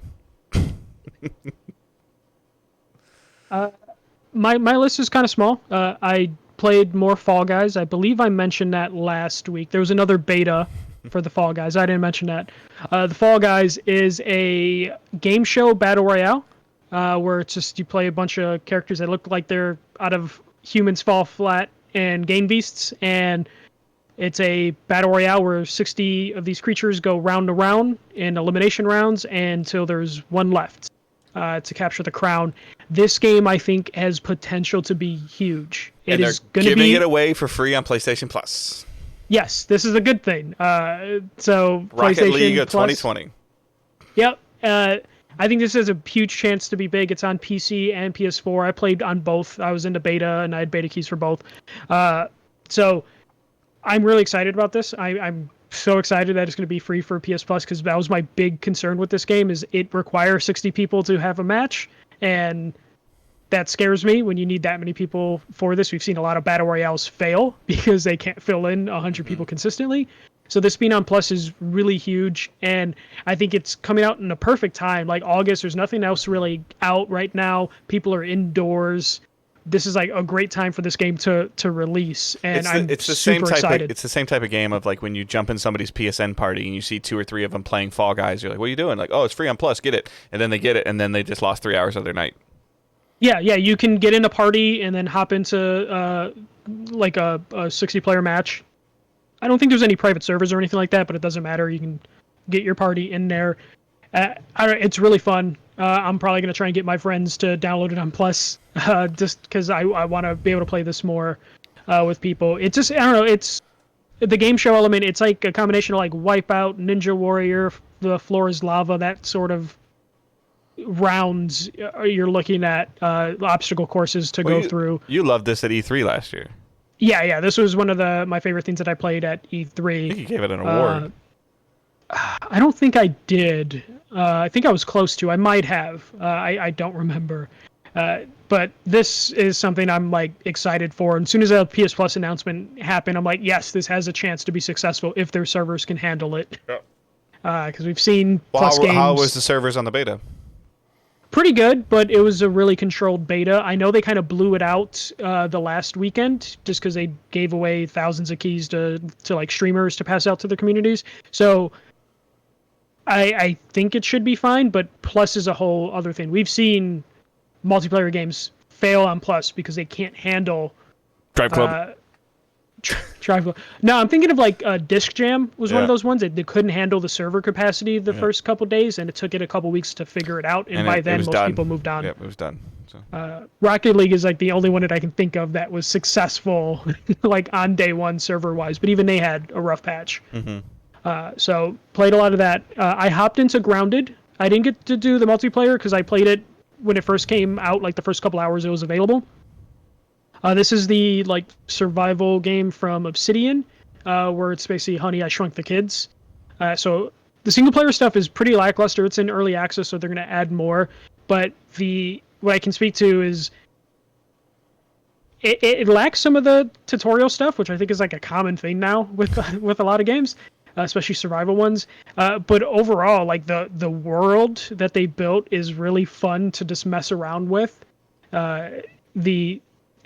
my list is kind of small. I played more Fall Guys. I believe I mentioned that last week. There was another beta for the Fall Guys. I didn't mention that. The Fall Guys is a game show battle royale, where it's just you play a bunch of characters that look like they're out of Humans Fall Flat and Game Beasts, and it's a battle royale where 60 of these creatures go round to round in elimination rounds until there's one left to capture the crown. This game, I think, has potential to be huge. And they're giving it away for free on PlayStation Plus. Yes, this is a good thing. So Rocket PlayStation League of Plus, 2020. Yep. I think this has a huge chance to be big. It's on PC and PS4. I played on both. I was into beta, and I had beta keys for both. So I'm really excited about this. I'm so excited that it's going to be free for PS Plus, because that was my big concern with this game, is it requires 60 people to have a match, and that scares me when you need that many people for this. We've seen a lot of battle royales fail because they can't fill in 100 people consistently. So this being on Plus is really huge, and I think it's coming out in a perfect time. Like August, there's nothing else really out right now. People are indoors. This is like a great time for this game to release, and it's the super excited. It's the same type of game of like when you jump in somebody's PSN party and you see 2 or 3 of them playing Fall Guys. You're like, "What are you doing?" Like, "Oh, it's free on Plus. Get it." And then they get it, and then they just lost 3 hours of their night. Yeah, you can get in a party and then hop into like a 60-player match. I don't think there's any private servers or anything like that, but it doesn't matter. You can get your party in there. It's really fun. I'm probably going to try and get my friends to download it on Plus, just because I want to be able to play this more with people. It's just, I don't know, it's the game show element. It's like a combination of like Wipeout, Ninja Warrior, The Floor is Lava, that sort of rounds you're looking at, obstacle courses to go through. You loved this at E3 last year. Yeah, this was one of my favorite things that I played at E3. I think you gave it an award. I don't think I did. I think I was close to. I might have. I don't remember. But this is something I'm like excited for. And as soon as the PS Plus announcement happened, I'm like, yes, this has a chance to be successful if their servers can handle it. Because we've seen Plus games. How was the servers on the beta? Pretty good, but it was a really controlled beta. I know they kind of blew it out the last weekend just because they gave away thousands of keys to like streamers to pass out to the communities. So I think it should be fine, but Plus is a whole other thing. We've seen multiplayer games fail on Plus because they can't handle Drive Club. Drive Club. No, I'm thinking of like Disc Jam was one of those ones that they couldn't handle the server capacity the first couple days, and it took it a couple weeks to figure it out. And by then, most people moved on. Yep, it was done. So. Rocket League is like the only one that I can think of that was successful, like on day one server-wise. But even they had a rough patch. Mm-hmm. So played a lot of that. I hopped into Grounded. I didn't get to do the multiplayer because I played it when it first came out, like the first couple hours it was available. This is the like survival game from Obsidian, where it's basically Honey, I Shrunk the Kids. So the single player stuff is pretty lackluster. It's in early access, so they're going to add more. But what I can speak to is it lacks some of the tutorial stuff, which I think is like a common thing now with a lot of games, especially survival ones. But overall, like the world that they built is really fun to just mess around with.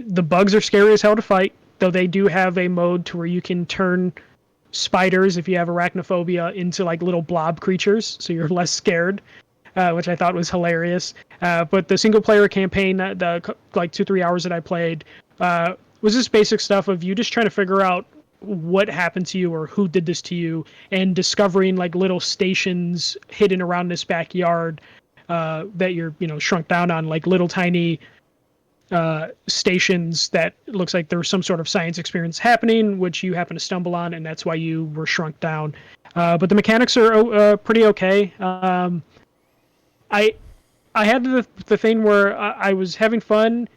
The bugs are scary as hell to fight, though they do have a mode to where you can turn spiders, if you have arachnophobia, into like little blob creatures, so you're less scared, which I thought was hilarious. But the single player campaign, the like 2-3 hours that I played, was just basic stuff of you just trying to figure out what happened to you or who did this to you, and discovering like little stations hidden around this backyard that you're shrunk down on, like little tiny stations that looks like there was some sort of science experience happening, which you happen to stumble on, and that's why you were shrunk down. But the mechanics are pretty okay. I had the thing where I was having fun,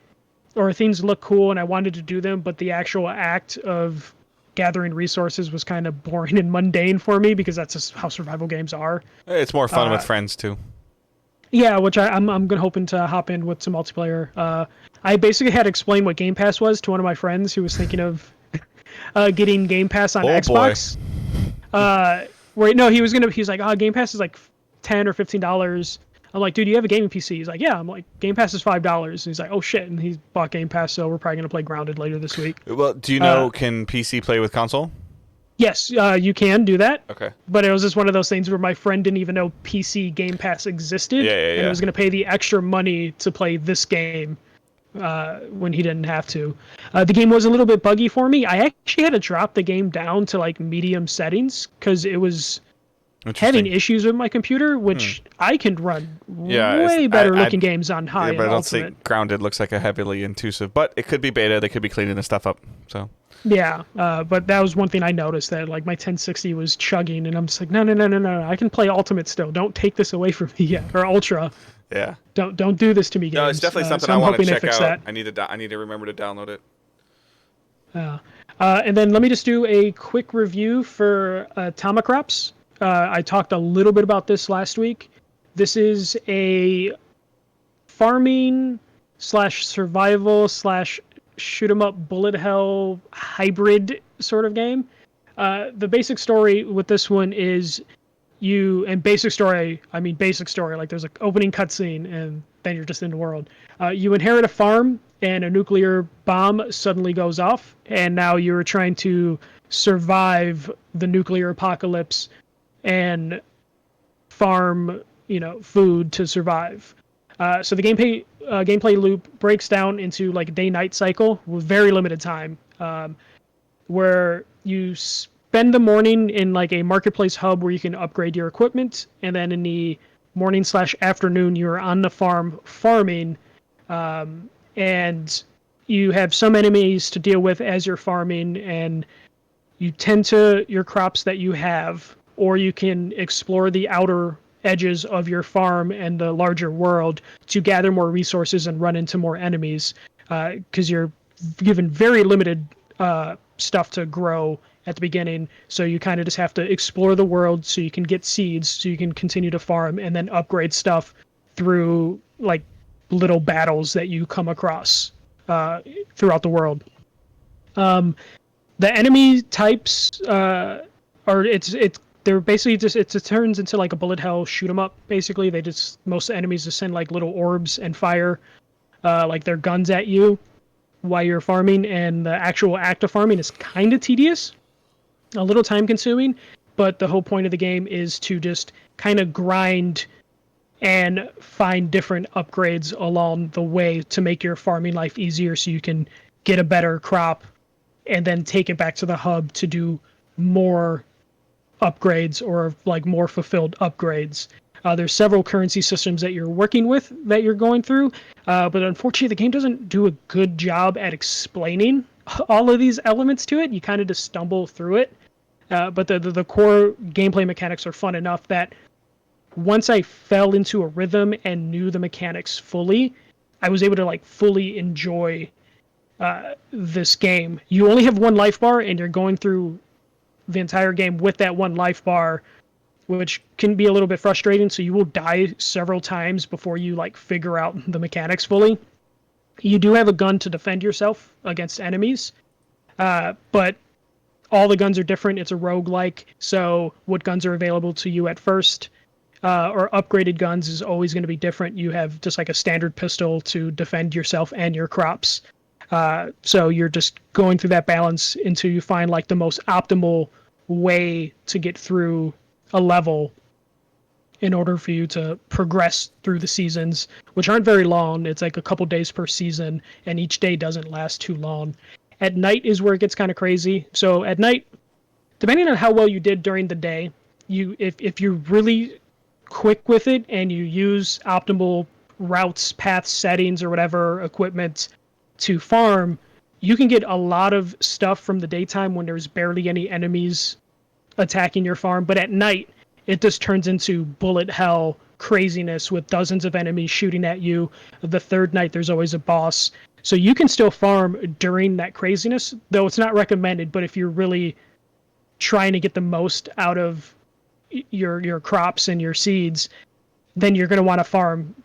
or things look cool, and I wanted to do them, but the actual act of gathering resources was kind of boring and mundane for me, because that's just how survival games are. It's more fun with friends too. Yeah, which I'm hoping to hop in with some multiplayer. I basically had to explain what Game Pass was to one of my friends who was thinking of getting Game Pass on Xbox. Boy. Where no, he was like, Game Pass is like $10 or $15. I'm like, dude, you have a gaming PC? He's like, yeah. I'm like, Game Pass is $5. And he's like, oh shit. And he bought Game Pass, so we're probably gonna play Grounded later this week. Well, do you Uh, know, can PC play with console? yes, you can do that. Okay. But it was just one of those things where my friend didn't even know PC Game Pass existed, and was gonna pay the extra money to play this game when he didn't have to. The game was a little bit buggy for me. I actually had to drop the game down to like medium settings because it was having issues with my computer, which I can run way better looking games on high. Yeah, but I don't Ultimate. think Grounded looks like a heavily intrusive, but it could be beta. They could be cleaning the stuff up. So Yeah, but that was one thing I noticed, that like my 1060 was chugging, and I'm just like, no, I can play Ultimate still. Don't take this away from me yet, or Ultra. Yeah. Don't do this to me, games. No, it's definitely something so I want to check fix out. that. I need to remember to download it. And then let me just do a quick review for Atomicrops. I talked a little bit about this last week. This is a farming / survival / shoot 'em up bullet hell hybrid sort of game. The basic story with this one is basic story, like there's an opening cutscene and then you're just in the world. You inherit a farm and a nuclear bomb suddenly goes off, and now you're trying to survive the nuclear apocalypse and farm, food to survive. So the gameplay loop breaks down into like a day-night cycle with very limited time, where you spend the morning in like a marketplace hub where you can upgrade your equipment, and then in the morning / afternoon you're on the farm farming, and you have some enemies to deal with as you're farming, and you tend to your crops that you have, or you can explore the outer edges of your farm and the larger world to gather more resources and run into more enemies, because you're given very limited stuff to grow at the beginning, so you kind of just have to explore the world so you can get seeds so you can continue to farm and then upgrade stuff through like little battles that you come across throughout the world. The enemy types they're basically just it turns into like a bullet hell shoot 'em up. Basically, most enemies just send like little orbs and fire like their guns at you while you're farming, and the actual act of farming is kind of tedious, a little time consuming, but the whole point of the game is to just kind of grind and find different upgrades along the way to make your farming life easier so you can get a better crop and then take it back to the hub to do more upgrades or like more fulfilled upgrades. There's several currency systems that you're working with that you're going through, but unfortunately the game doesn't do a good job at explaining all of these elements to it. You kind of just stumble through it, but the core gameplay mechanics are fun enough that once I fell into a rhythm and knew the mechanics fully, I was able to like fully enjoy this game. You only have one life bar, and you're going through the entire game with that one life bar, which can be a little bit frustrating. So you will die several times before you like figure out the mechanics fully. You do have a gun to defend yourself against enemies, but all the guns are different. It's a roguelike, so what guns are available to you at first or upgraded guns is always going to be different. You have just like a standard pistol to defend yourself and your crops. So you're just going through that balance until you find like the most optimal way to get through a level in order for you to progress through the seasons, which aren't very long. It's like a couple days per season, and each day doesn't last too long. At night is where it gets kind of crazy. So at night, depending on how well you did during the day, if you're really quick with it and you use optimal routes, paths, settings, or whatever equipment to farm, you can get a lot of stuff from the daytime when there's barely any enemies attacking your farm. But at night, it just turns into bullet hell craziness with dozens of enemies shooting at you. The third night, there's always a boss. So you can still farm during that craziness, though it's not recommended. But if you're really trying to get the most out of your crops and your seeds, then you're going to want to farm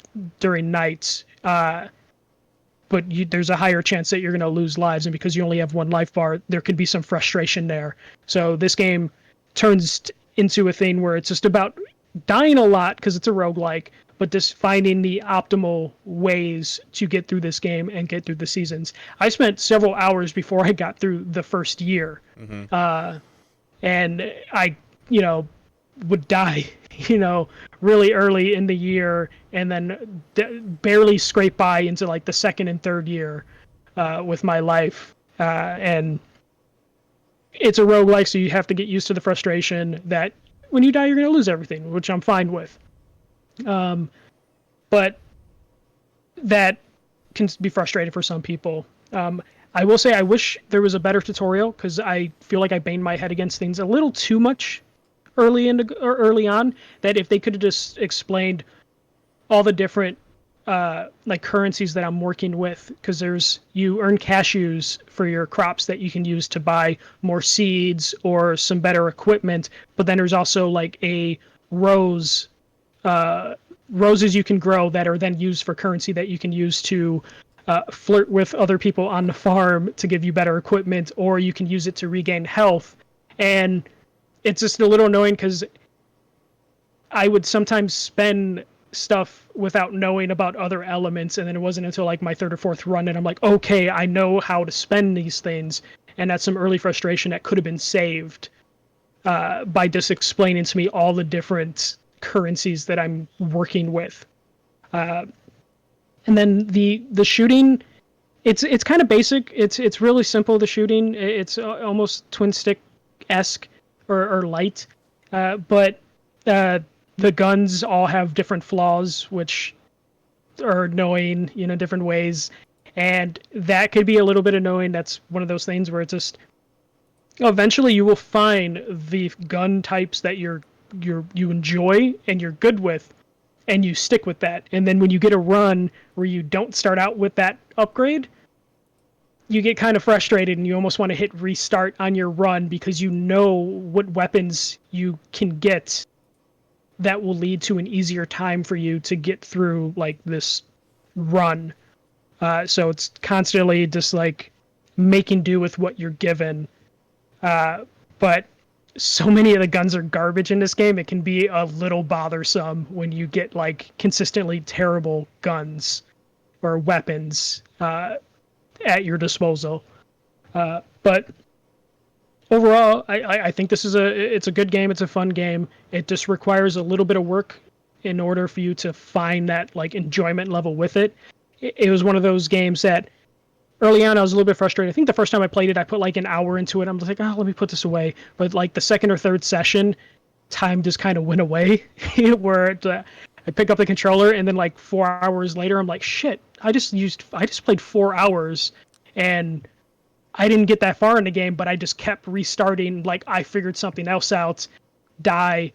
during nights. But there's a higher chance that you're going to lose lives, and because you only have one life bar, there could be some frustration there. So this game turns into a thing where it's just about dying a lot because it's a roguelike, but just finding the optimal ways to get through this game and get through the seasons. I spent several hours before I got through the first year, and I, would die, really early in the year, and then barely scrape by into like the second and third year with my life. And it's a roguelike, so you have to get used to the frustration that when you die, you're going to lose everything, which I'm fine with. But that can be frustrating for some people. I will say I wish there was a better tutorial, because I feel like I banged my head against things a little too much early on, that if they could have just explained all the different like currencies that I'm working with, because you earn cashews for your crops that you can use to buy more seeds or some better equipment, but then there's also like a roses you can grow that are then used for currency that you can use to flirt with other people on the farm to give you better equipment, or you can use it to regain health. And it's just a little annoying, because I would sometimes spend stuff without knowing about other elements, and then it wasn't until like my third or fourth run and I'm like, okay, I know how to spend these things. And that's some early frustration that could have been saved by just explaining to me all the different currencies that I'm working with. And then the shooting, it's kind of basic. It's really simple, the shooting. It's almost twin stick esque or light, but the guns all have different flaws, which are annoying, different ways, and that could be a little bit annoying. That's one of those things where it's just eventually you will find the gun types that you enjoy and you're good with, and you stick with that. And then when you get a run where you don't start out with that upgrade, you get kind of frustrated and you almost want to hit restart on your run, because you know what weapons you can get that will lead to an easier time for you to get through like this run. So it's constantly just like making do with what you're given. But so many of the guns are garbage in this game. It can be a little bothersome when you get like consistently terrible guns or weapons at your disposal. But overall, I think this is it's a good game. It's a fun game. It just requires a little bit of work in order for you to find that like enjoyment level with it. It was one of those games that early on I was a little bit frustrated. I think the first time I played it, I put like an hour into it. I'm just like, oh, let me put this away. But like the second or third session, time just kind of went away. Where I pick up the controller, and then like 4 hours later, I'm like, shit, I just played 4 hours, and I didn't get that far in the game, but I just kept restarting. Like I figured something else out, die,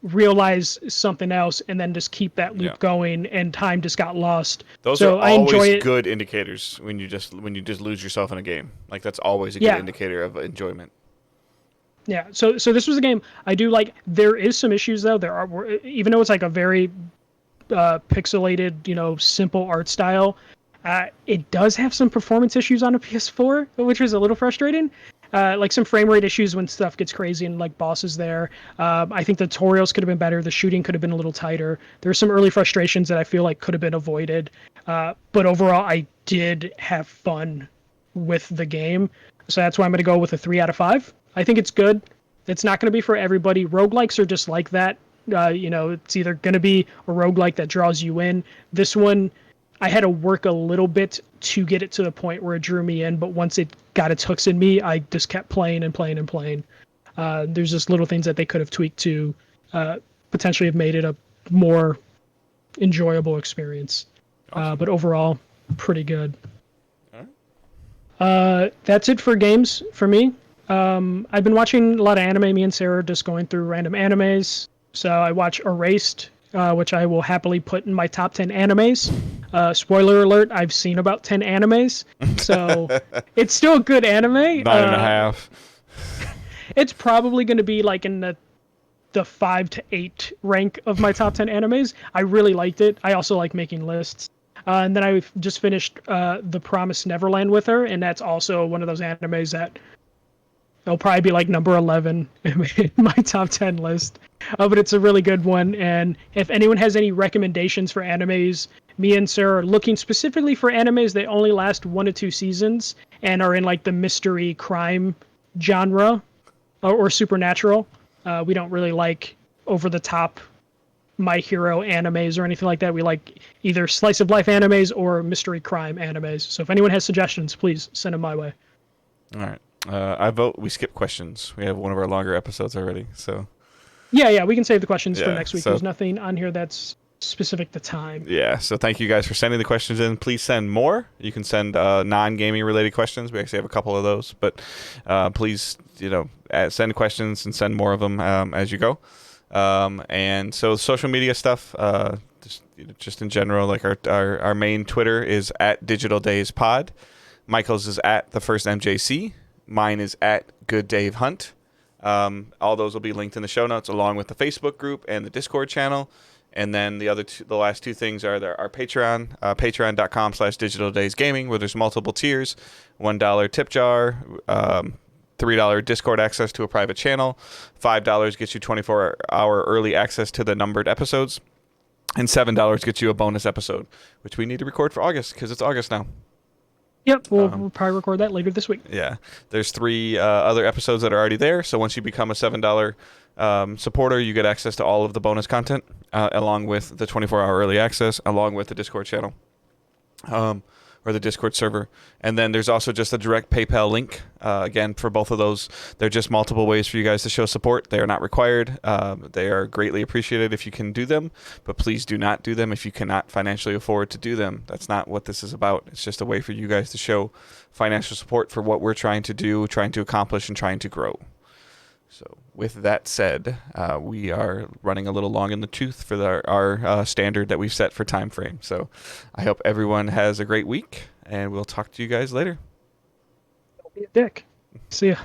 realize something else, and then just keep that loop going, and time just got lost. Those so are I enjoy always it. good indicators when you just lose yourself in a game. Like that's always a good indicator of enjoyment. Yeah. So this was a game I do like. There is some issues though. There are, even though it's like a very pixelated, simple art style. It does have some performance issues on a PS4, which is a little frustrating. Like some frame rate issues when stuff gets crazy and like bosses there. I think the tutorials could have been better. The shooting could have been a little tighter. There's some early frustrations that I feel like could have been avoided. But overall, I did have fun with the game. So that's why I'm going to go with a 3 out of 5. I think it's good. It's not going to be for everybody. Roguelikes are just like that. It's either going to be a roguelike that draws you in. This one, I had to work a little bit to get it to the point where it drew me in, but once it got its hooks in me, I just kept playing and playing and playing. There's just little things that they could have tweaked to potentially have made it a more enjoyable experience. Awesome. But overall, pretty good. That's it for games for me. I've been watching a lot of anime. Me and Sarah are just going through random animes. So I watch Erased, which I will happily put in my top 10 animes. Spoiler alert, I've seen about 10 animes. So it's still a good anime. 9.5. It's probably going to be like in the 5 to 8 rank of my top 10 animes. I really liked it. I also like making lists. And then I just finished The Promised Neverland with her, and that's also one of those animes that It'll probably be like number 11 in my top 10 list. But it's a really good one. And if anyone has any recommendations for animes, me and Sarah are looking specifically for animes that only last 1 to 2 seasons and are in like the mystery crime genre or supernatural. We don't really like over the top My Hero animes or anything like that. We like either slice of life animes or mystery crime animes. So if anyone has suggestions, please send them my way. All right. I vote we skip questions. We have one of our longer episodes already, so. Yeah, we can save the questions for Yeah, next week. so- There's nothing on here that's specific to time. Yeah, so thank you guys for sending the questions in. Please send more. You can send non-gaming related questions. We actually have a couple of those, but please, send questions and send more of them as you go. And so social media stuff, just in general, like our main Twitter is at Digital Days Pod. Michael's is at the first MJC. Mine is at Good Dave Hunt. All those will be linked in the show notes, along with the Facebook group and the Discord channel. And then the last two things are our Patreon, patreon.com/digitaldaysgaming, where there's multiple tiers, $1 tip jar, $3 Discord access to a private channel, $5 gets you 24-hour early access to the numbered episodes, and $7 gets you a bonus episode, which we need to record for August because it's August now. Yep, we'll probably record that later this week. Yeah, there's 3 other episodes that are already there. So once you become a $7 supporter, you get access to all of the bonus content, along with the 24-hour early access, along with the Discord channel, or the Discord server. And then there's also just a direct PayPal link. Again, for both of those, they're just multiple ways for you guys to show support. They are not required. They are greatly appreciated if you can do them, but please do not do them if you cannot financially afford to do them. That's not what this is about. It's just a way for you guys to show financial support for what we're trying to do, trying to accomplish, and trying to grow. So with that said, we are running a little long in the tooth for our standard that we've set for time frame. So I hope everyone has a great week, and we'll talk to you guys later. Don't be a dick. See ya.